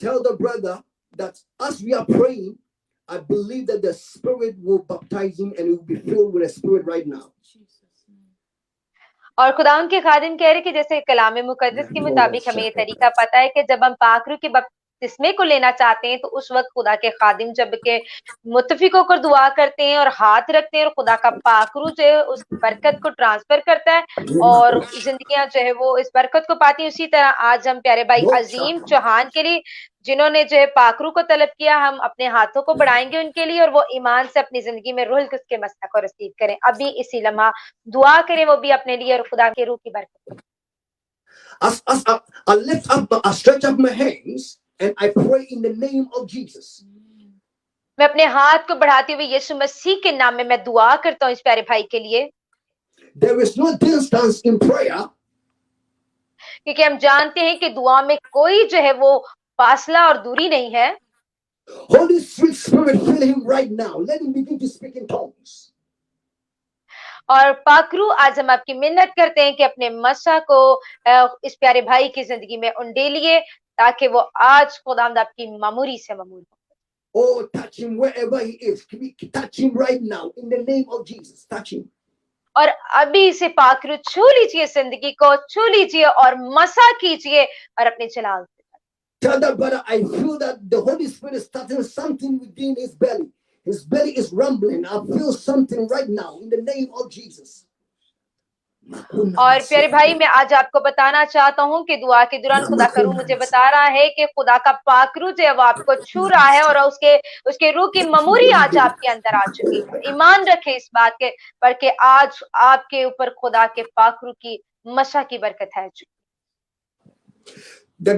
Tell the brother that as we are praying, I believe that the Spirit will baptize him and he will be filled with the Spirit right now. और खुदावंद के खादिम कह रहे कि जैसे कलाम मुकद्दस के मुताबिक हमें ये तरीका पता है कि जब हम पाक रूह के बपतिस्मे को लेना चाहते हैं तो उस वक्त खुदा के खादिम जब के मुत्तफिक होकर दुआ करते हैं और हाथ रखते हैं और खुदा का पाक रूह जो है उस बरकत को ट्रांसफर करता है और जिंदगियां जो है वो इस बरकत को पाती हैं। उसी तरह आज हम प्यारे भाई अजीम चौहान के लिए, जिन्होंने जो है पाक रूह को तलब किया, हम अपने हाथों को बढ़ाएंगे उनके लिए और वो ईमान से अपनी जिंदगी में रूह कुद्स के मस्सा को रिसीव करें। अभी इसी लम्हा दुआ करें वो भी अपने लिए और खुदा के रूह की बरकत। I stretch up my hands and I pray in the name of Jesus. मैं अपने हाथ को बढ़ाते हुए यीशु मसीह के नाम में मैं दुआ करता हूँ इस प्यारे भाई के लिए। There is no distance in prayer. क्योंकि हम जानते हैं कि दुआ में कोई जो है वो फासला और दूरी नहीं है। Holy sweet Spirit, fill him right now. Let him begin to speak in tongues. और पाकरू आज हम आपकी मिन्नत करते हैं कि अपने मसा को इस प्यारे भाई की जिंदगी में उंडेलिए ताकि वो आज खुदावंद आपकी मामूरी से मामूर हो। Oh, touch him wherever he is. Touch him right now in the name of Jesus. Touch him. और अभी से पाकरू छू लीजिए, जिंदगी को छू लीजिए और मसा कीजिए और अपने जलाल से। Tell that brother, I feel that the Holy Spirit is starting something within his belly. His belly is rumbling. I feel something right now in the name of Jesus. और प्यारे भाई, मैं आज आपको बताना चाहता हूँ कि दुआ के दौरान खुदा का रूह मुझे बता रहा है कि खुदा का पाकरू जो है वो आपको छू रहा है और उसके रूह की ममूरी आज आपके अंदर आ चुकी है। ईमान रखे इस बात के पर कि आज आपके ऊपर खुदा के पाकरू की मशा की बरकत है। The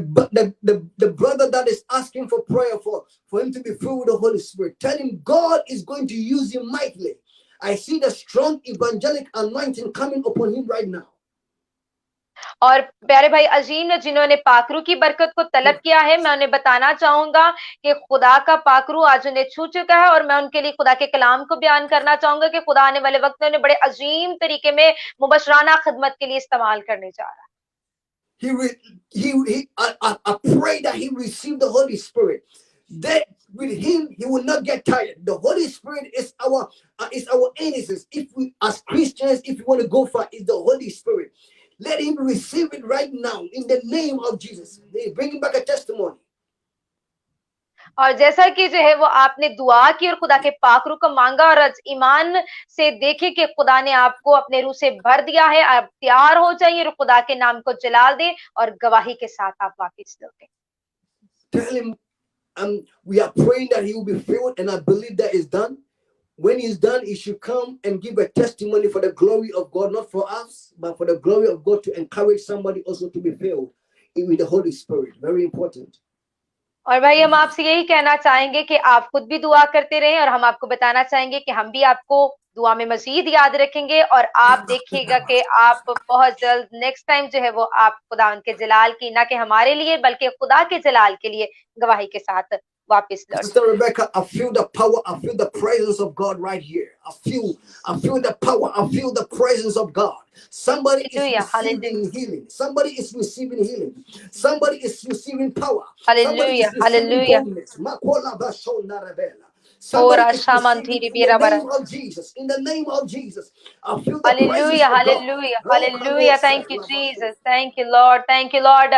brother that is asking for prayer for him to be filled with the Holy Spirit, tell him God is going to use him mightily. I see the strong evangelic anointing coming upon him right now. और प्यारे भाई अजीम ने जिन्होंने पाकरू की बरकत को तलब किया है, मैं उन्हें बताना चाहूंगा कि खुदा का पाकरू आज उन्हें छू चुका है और मैं उनके लिए खुदा के कलाम को बयान करना चाहूंगा कि खुदा आने वाले वक्त में उन्हें बड़े अजीम तरीके में मुबशराना खिदमत के लिए इस्तेमाल करने जा रहा है। I pray that he receive the Holy Spirit. That with him he will not get tired. The Holy Spirit is our innocence. If we as Christians, if you want to go far, is the Holy Spirit. Let him receive it right now in the name of Jesus. They bring back a testimony. और जैसा कि जो है वो आपने दुआ की और खुदा के पाकरू को मांगा और ईमान से देखे कि खुदा ने आपको अपने रूह से भर दिया है, आप तैयार हो जाइए और खुदा के नाम को जलाल दें और गवाही के साथ आप वापस लौटें। Tell him we are praying that he will be filled, and I believe that is done. When he's done, he should come and give a testimony for the glory of God, not for us, but for the glory of God, to encourage somebody also to be filled with the Holy Spirit. Very important. और भाई हम आपसे यही कहना चाहेंगे कि आप खुद भी दुआ करते रहें और हम आपको बताना चाहेंगे कि हम भी आपको दुआ में मजीद याद रखेंगे और आप देखिएगा कि आप बहुत जल्द नेक्स्ट टाइम जो है वो आप खुदा उनके जलाल की, ना कि हमारे लिए बल्कि खुदा के जलाल के लिए गवाही के साथ वापस लौट। Sister Rebecca, I feel the power, I feel the presence of God right here. I feel the power, I feel the presence of God. Somebody is receiving healing. Somebody is receiving healing. Somebody is receiving power. Somebody is receiving boldness. Somebody is receiving in the name of Jesus. In the name of Jesus. I feel the presence of God. Hallelujah. Thank you, Jesus. Thank you, Lord. Thank you, Lord.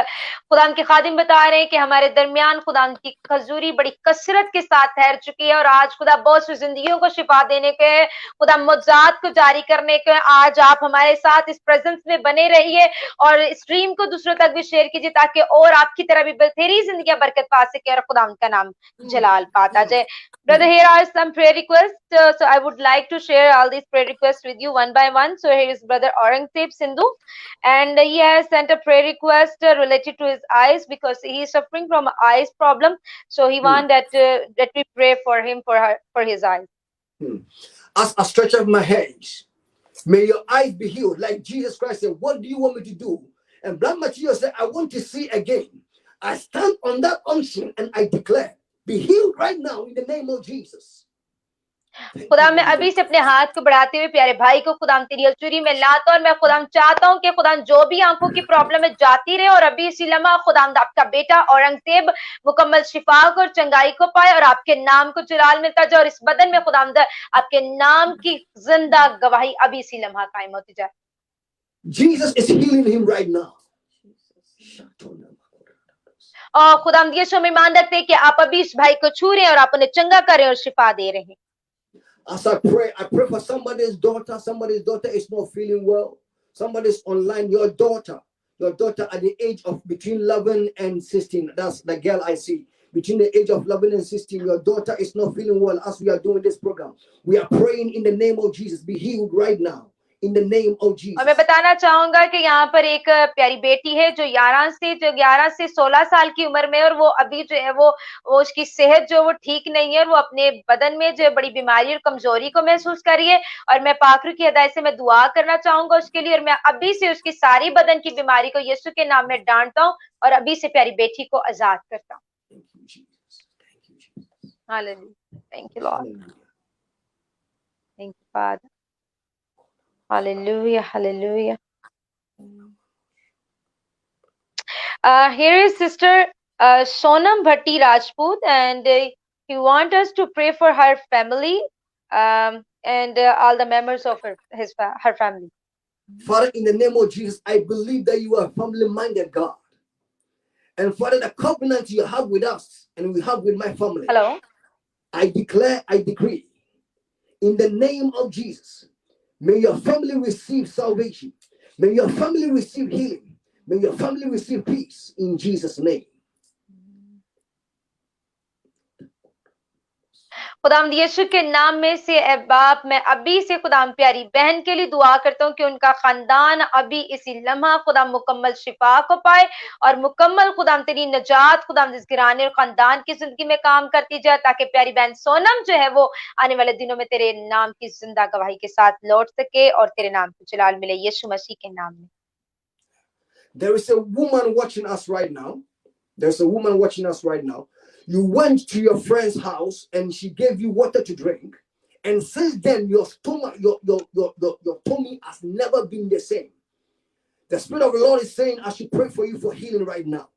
खुदा के खादिम बता रहे हैं कि हमारे दरमियान खुदा की खजूरी बड़ी कसरत के साथ ठहर चुकी है और आज खुदा बहुत सी जिंदगियों को शिफा देने के, खुदा मुआजिज़ात को जारी करने के, आज आप हमारे साथ इस प्रेजेंस में बने रहिए और स्ट्रीम को दूसरों तक भी शेयर कीजिए ताकि और आपकी तरह भी बथेरी जिंदगियां बरकत पा सके और खुदा उनका नाम जलाल पाता जाए। Brother, here are some prayer requests. So I would like to share all these prayer requests with you one by one. So here is Brother Aurangzeb Sindhu, and he has sent a prayer request related to his eyes because he is suffering from an eyes problem. So he wants that we pray for him for his eyes. As I stretch out my hands, may your eyes be healed. Like Jesus Christ said, what do you want me to do? And Black Matthias said, I want to see again. I stand on that unction and I declare, be healed right now in the name of Jesus. खुदा मैं अभी से अपने हाथ को बढ़ाते हुए प्यारे भाई को खुदा तेरी हजूरी में लाता और मैं खुदा चाहता हूं कि खुदा जो भी आंखों की प्रॉब्लम है जाती रहे और अभी इसी लम्हा खुदा आपका बेटा औरंगजेब मुकम्मल शिफा और चंगाई को पाए और आपके नाम को जलाल मिलता जाए और इस बदन में खुदा आपके नाम की जिंदा गवाही अभी इसी लम्हा कायम होती जाए। Jesus is healing him right now. और खुदा यीशु में ईमान रखते हैं कि आप अभी इस भाई को छू रहे हैं और आप उन्हें चंगा कर रहे हैं और शिफा दे रहे हैं। As I pray for somebody's daughter. Somebody's daughter is not feeling well. Somebody's online. Your daughter at the age of between 11 and 16. That's the girl I see. Between the age of 11 and 16, your daughter is not feeling well as we are doing this program. We are praying in the name of Jesus. Be healed right now. In the name of Jesus. और मैं बताना चाहूंगा कि यहाँ पर एक प्यारी बेटी है जो 11 से 16 साल की उम्र में और वो अभी जो है वो उसकी सेहत जो वो ठीक नहीं है और वो अपने बदन में जो बड़ी बीमारी और कमजोरी को महसूस कर रही है और मैं पाकरू की हिदायत से मैं दुआ करना चाहूंगा उसके लिए और मैं अभी से उसकी सारी बदन की बीमारी को यीशु के नाम में डांटता हूँ और अभी से प्यारी बेटी को आजाद करता हूँ। Hallelujah. Thank you Lord. Thank you father. Hallelujah, hallelujah. Here is Sister Sonam Bhatti Rajput, and he wants us to pray for her family and all the members of her family. Father, in the name of Jesus, I believe that you are a family-minded God. And Father, the covenant you have with us and we have with my family. Hello. I declare, I decree, in the name of Jesus, may your family receive salvation. May your family receive healing. May your family receive peace in Jesus' name. खुदावंद यीशु के नाम में से ए बाप, मैं अभी से खुदाम प्यारी बहन के लिए दुआ करता हूँ कि उनका खानदान अभी इसी लम्हा खुदाम मुकम्मल शिफा को पाए और मुकम्मल खुदाम तेरी नजात खुदाम इस घराने और खानदान की जिंदगी में काम करती जाए, ताकि प्यारी बहन सोनम जो है वो आने वाले दिनों में तेरे नाम की जिंदा गवाही के साथ लौट सके और तेरे नाम को जलाल मिले, यीशु मसीह के नाम में। There is a woman watching us right now. There's a woman watching us right now. You went to your friend's house and she gave you water to drink. And since then, your stomach, your tummy has never been the same. The Spirit of the Lord is saying, I should pray for you for healing right now.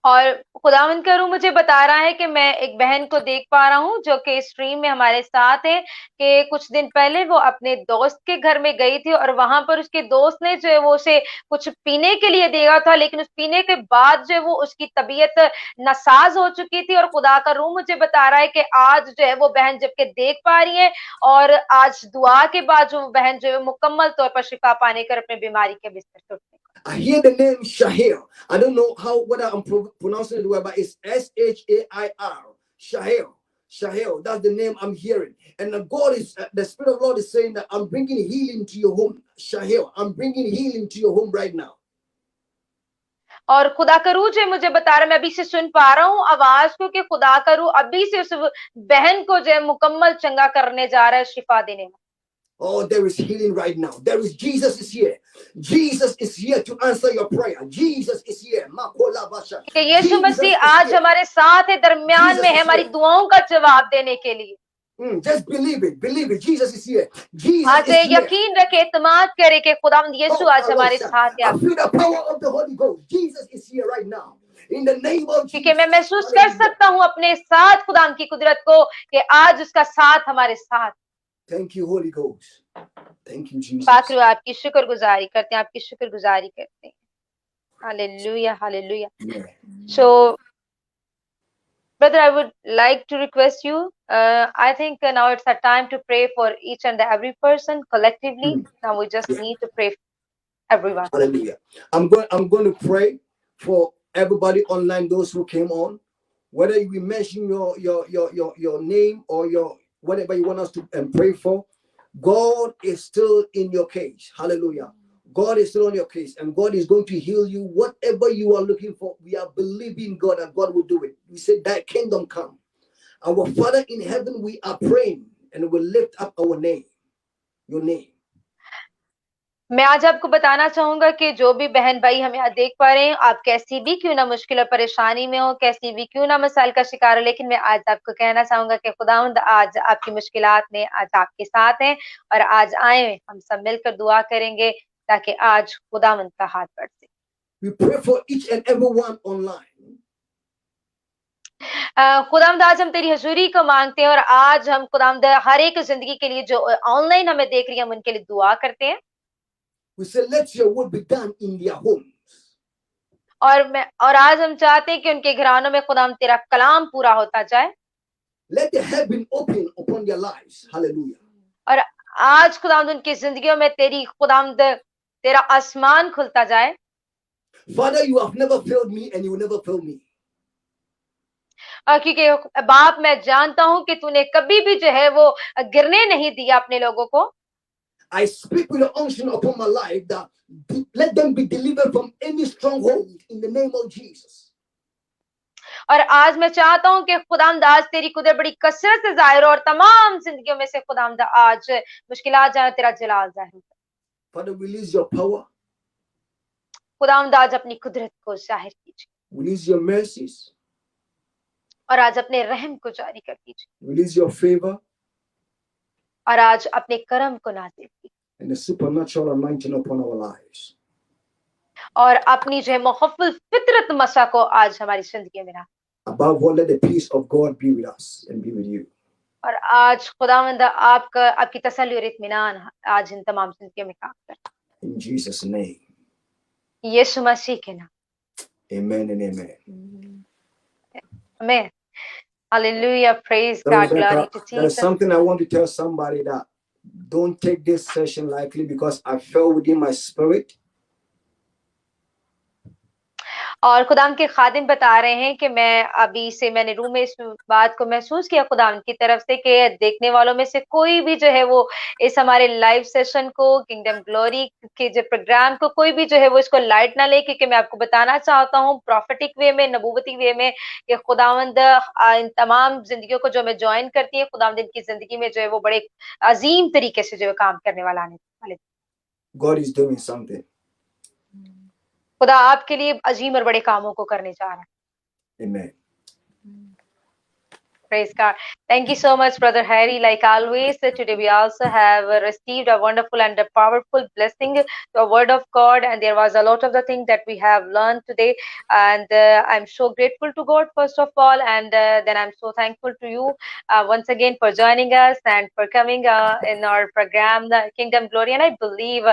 और खुदावंद का रूह मुझे बता रहा है कि मैं एक बहन को देख पा रहा हूँ जो कि स्ट्रीम में हमारे साथ है, कि कुछ दिन पहले वो अपने दोस्त के घर में गई थी और वहां पर उसके दोस्त ने जो है वो उसे कुछ पीने के लिए दिया था, लेकिन उस पीने के बाद जो है वो उसकी तबीयत नासाज हो चुकी थी। और खुदा का रूह मुझे बता रहा है कि आज जो है वो बहन जबकि देख पा रही है और आज दुआ के बाद जो बहन जो है मुकम्मल तौर पर शिफा पाने कर अपने बीमारी के बिस्तर से उठने। I hear the name Shahir. I don't know whether I'm pronouncing it well, but it's Shair. Shahir. Shahir. That's the name I'm hearing. And the Spirit of the Lord is saying that I'm bringing healing to your home. Shahir. I'm bringing healing to your home right now. और खुदा का रूह जो मुझे बता रहा है, मैं अभी से सुन पा रहा हूँ आवाज को कि खुदा का रूह अभी से उस बहन को जो है मुकम्मल चंगा करने जा रहा है, शिफा देने में। Oh, there is healing right now. Jesus is here. Jesus is here to answer your prayer. Jesus is here. यीशु मसीह आज हमारे साथ है, दरमियान में है हमारी दुआओं का जवाब देने के लिए। Just believe it. Believe it. Jesus is here. Jesus आज is here. यकीन रखे, इत्मीनान करे कि खुदावंद यीशु आज हमारे साथ है। I feel the power of the Holy Ghost. Jesus is here right now. In the name of Jesus. क्योंकि मैं महसूस कर सकता हूँ अपने साथ खुदावंद की कुदरत को कि आज उसका साथ हमारे साथ। Thank you, Holy Ghost. Thank you, Jesus. पाक रूह आपकी शुक्रगुजारी करते हैं, आपकी शुक्रगुजारी करते हैं। Hallelujah, hallelujah. So, brother, I would like to request you. I think now it's a time to pray for each and every person collectively. Now we just need to pray for everyone. Hallelujah. I'm going to pray for everybody online, those who came on. Whether we mention your name or your whatever you want us to pray for, God is still in your case. Hallelujah. God is still on your case, and God is going to heal you. Whatever you are looking for, we are believing God, and God will do it. We say, that kingdom come. Our Father in heaven, we are praying and we lift up our name, your name. मैं आज आपको बताना चाहूंगा कि जो भी बहन भाई हमें यहाँ देख पा रहे हैं, आप कैसी भी क्यों ना मुश्किल और परेशानी में हो, कैसी भी क्यों ना मसाइल का शिकार हो, लेकिन मैं आज आपको कहना चाहूंगा कि खुदावंद आज आपकी मुश्किलात में आज आपके साथ हैं और आज आए हम सब मिलकर दुआ करेंगे ताकि आज खुदावंद का हाथ बढ़ सके। We pray for each and everyone online. खुदावंद आज हम तेरी हजूरी को मांगते हैं और आज हम खुदावंद हर एक जिंदगी के लिए जो ऑनलाइन हमें देख रही है हम उनके लिए दुआ करते हैं। We say, let your will be done in their homes. और आज हम चाहते हैं कि उनके घरानों में खुदावंद तेरा कलाम पूरा होता जाए। Let the heaven open upon their lives. Hallelujah. और आज खुदावंद उनकी जिंदगियों में तेरी खुदावंद तेरा आसमान खुलता जाए। Father, you have never failed me and you will never fail me. क्योंकि बाप मैं जानता हूं कि तूने कभी भी जो है वो गिरने नहीं दिया अपने लोगों को। I speak with the unction upon my life that let them be delivered from any stronghold in the name of Jesus. और आज मैं चाहता हूं कि खुदावंद आज तेरी कुदरत बड़ी कसरत से जाहिर हो और तमाम जिंदगियों में से खुदावंद आज मुश्किलात जाए, तेरा जलाल जाहिर हो। Father, release your power. खुदावंद आज अपनी कुदरत को जाहिर कीजिए। Release your mercies. और आज अपने रहम को जारी कर दीजिए। Release your favor. और आज अपने करम को नाज़िल कीजिए। And the supernatural anointing upon our lives. और अपनी जो है मुखफ़्फ़ल फितरत मसा को आज हमारी जिंदगी में रहा। Above all, let the peace of God be with us and be with you. और आज खुदावंद आपकी तसल्ली और इत्मीनान आज इन तमाम जिंदगियों में काम करे। In Jesus' name. यीशु मसीह के नाम। Amen and amen. Amen. Hallelujah. Praise God. Glory to Jesus. There's something I want to tell somebody that don't take this session lightly, because I felt within my spirit और खुदाम के खादिम बता रहे हैं कि मैंने रूम में इस बात को महसूस किया खुदाम की तरफ से कि देखने वालों में से कोई भी जो है वो इस हमारे लाइव सेशन को, किंगडम ग्लोरी के जो प्रोग्राम को, कोई भी जो है वो इसको लाइट ना ले, क्योंकि मैं आपको बताना चाहता हूँ प्रॉफिटिक वे में, नबूवती वे में, कि खुदावंद इन तमाम जिंदगियों को जो मैं ज्वाइन करती है, खुदावंद इनकी जिंदगी में जो है वो बड़े अजीम तरीके से जो है काम करने वाला आने वाले। God is doing something. खुदा आपके लिए अजीम और बड़े कामों को करने जा रहा है। Amen. Praise God. Thank you so much, Brother Harry. Like always, today we also have received a wonderful and a powerful blessing, the Word of God, and there was a lot of the things that we have learned today. And I'm so grateful to God, first of all, and then I'm so thankful to you once again for joining us and for coming in our program, the Kingdom Glory. And I believe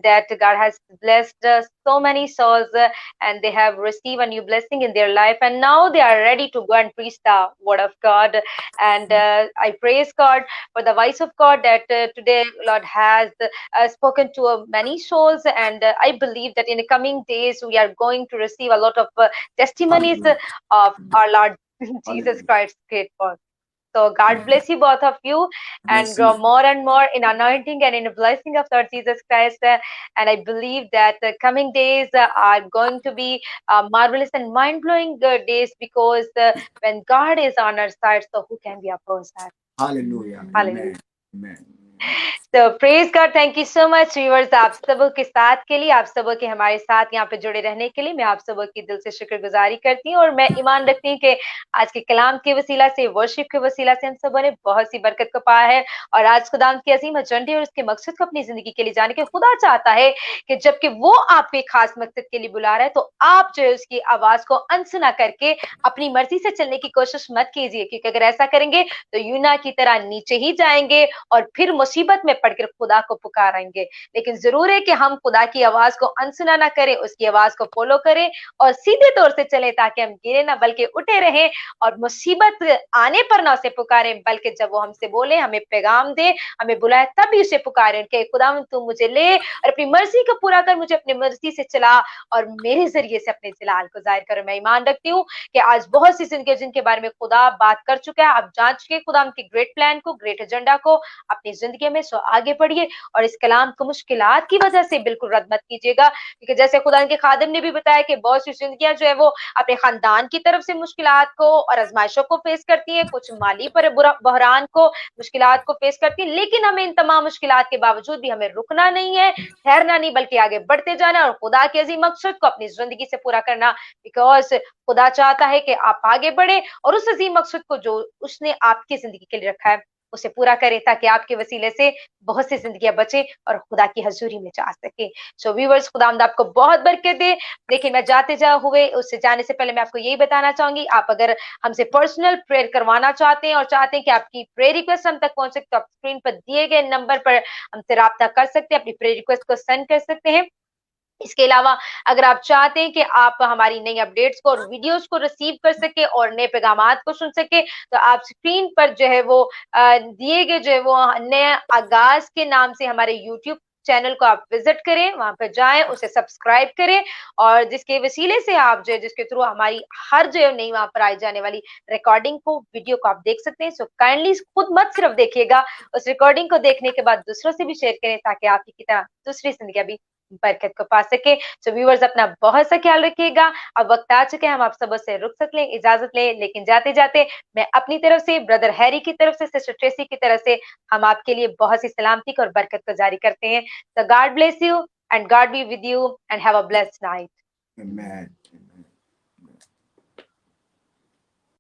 that God has blessed so many souls, and they have received a new blessing in their life, and now they are ready to go and preach the Word of God. And I praise God for the voice of God that today Lord has spoken to many souls, and I believe that in the coming days we are going to receive a lot of testimonies of our Lord Jesus Christ's great work. So God bless you, both of you, and grow more and more in anointing and in the blessing of Lord Jesus Christ. And I believe that the coming days are going to be marvelous and mind-blowing days, because when God is on our side, so who can be opposed that? Hallelujah. Hallelujah. Amen. So praise God, thank you so much viewers, आप सबों के साथ के लिए, आप सबों के हमारे साथ यहाँ पे जुड़े रहने के लिए मैं आप सबों की दिल से शुक्रगुजारी करती हूँ। और मैं ईमान रखती हूँ कि आज के कलाम के वसीला से, वर्शिप के वसीला से हम सबों ने बहुत सी बरकत को पाया है। और आज खुदाम की अजीम एजेंडे और उसके मकसद को अपनी जिंदगी के लिए जाने के खुदा चाहता है कि जबकि वो आपको एक खास मकसद के लिए बुला रहा है, तो आप जो है उसकी आवाज को अनसुना करके अपनी मर्जी से चलने की कोशिश मत कीजिए, क्योंकि अगर ऐसा करेंगे तो यूना की तरह नीचे ही जाएंगे और फिर मुसीबत में पड़कर खुदा को पुकारेंगे। लेकिन जरूर है कि हम खुदा की आवाज को अनसुना ना करें, उसकी आवाज को फॉलो करें और सीधे तौर से चले, ताकि हम गिरे ना बल्कि उठे रहें, और मुसीबत आने पर ना उसे पुकारें, बल्कि जब वो हमसे बोले, हमें पैगाम दे, हमें बुलाए, तभी उसे पुकारें कि खुदा तू मुझे ले और अपनी मर्जी को पूरा कर, मुझे अपनी मर्जी से चला और मेरे जरिए से अपने जलाल को जाहिर करो। मैं ईमान रखती हूँ कि आज बहुत सी जिंदगी जिनके बारे में खुदा बात कर चुका है, आप जान चुके खुदा के ग्रेट प्लान को, ग्रेट एजेंडा को अपनी जिंदगी में, सो आगे बढ़िए और इस कलाम को मुश्किलात की वजह से बिल्कुल रद्द मत कीजिएगा, क्योंकि जैसे खुदा के खादिम ने भी बताया कि बहुत सी जिंदगियां जो है वो अपने खानदान की तरफ से मुश्किलात को और आजमाइशों को फेस करती है, कुछ माली पर बहरान को, मुश्किलात को फेस करती है। लेकिन हमें इन तमाम मुश्किलात के बावजूद भी हमें रुकना नहीं है, ठहरना नहीं, बल्कि आगे बढ़ते जाना और खुदा के अजीम मकसद को अपनी जिंदगी से पूरा करना, बिकॉज खुदा चाहता है कि आप आगे बढ़े और उस अजीम मकसद को जो उसने आपकी जिंदगी के लिए रखा है उसे पूरा करें, ताकि आपके वसीले से बहुत सी जिंदगियां बचे और खुदा की हजूरी में जा सके। सो व्यूअर्स, खुदावंद आपको बहुत बरकत दे। लेकिन मैं उससे जाने से पहले मैं आपको यही बताना चाहूंगी, आप अगर हमसे पर्सनल प्रेयर करवाना चाहते हैं और चाहते हैं कि आपकी प्रेयर रिक्वेस्ट हम तक पहुंच सके, तो आप स्क्रीन पर दिए गए नंबर पर हमसे राब्ता कर सकते हैं, अपनी प्रेयर रिक्वेस्ट को सेंड कर सकते हैं। इसके अलावा अगर आप चाहते हैं कि आप हमारी नई अपडेट्स को और वीडियोस को रिसीव कर सके और नए पैगामात को सुन सके, तो आप स्क्रीन पर जो है वो दिए गए जो है वो नए आगाज के नाम से हमारे यूट्यूब चैनल को आप विजिट करें, वहां पर जाएं, उसे सब्सक्राइब करें, और जिसके वसीले से आप जो है, जिसके थ्रू हमारी हर जो है नई वहां पर आई जाने वाली रिकॉर्डिंग को, वीडियो को आप देख सकते हैं। सो काइंडली खुद मत सिर्फ देखिएगा, उस रिकॉर्डिंग को देखने के बाद दूसरों से भी शेयर करें, ताकि आपकी की तरह दूसरी जिंदगी भी बरकत को पा सके। सो व्यूअर्स, अपना बहुत सा ख्याल रखिएगा। अब वक्त आ चुके हैं हम आप सब से रुक सकते हैं, इजाजत लें, लेकिन जाते जाते मैं अपनी तरफ से, ब्रदर हैरी की तरफ से, सिस्टर ट्रेसी की तरफ से हम आपके लिए बहुत सी सलामती और बरकत को जारी करते हैं। So God bless you and God be with you and have a blessed night. Amen.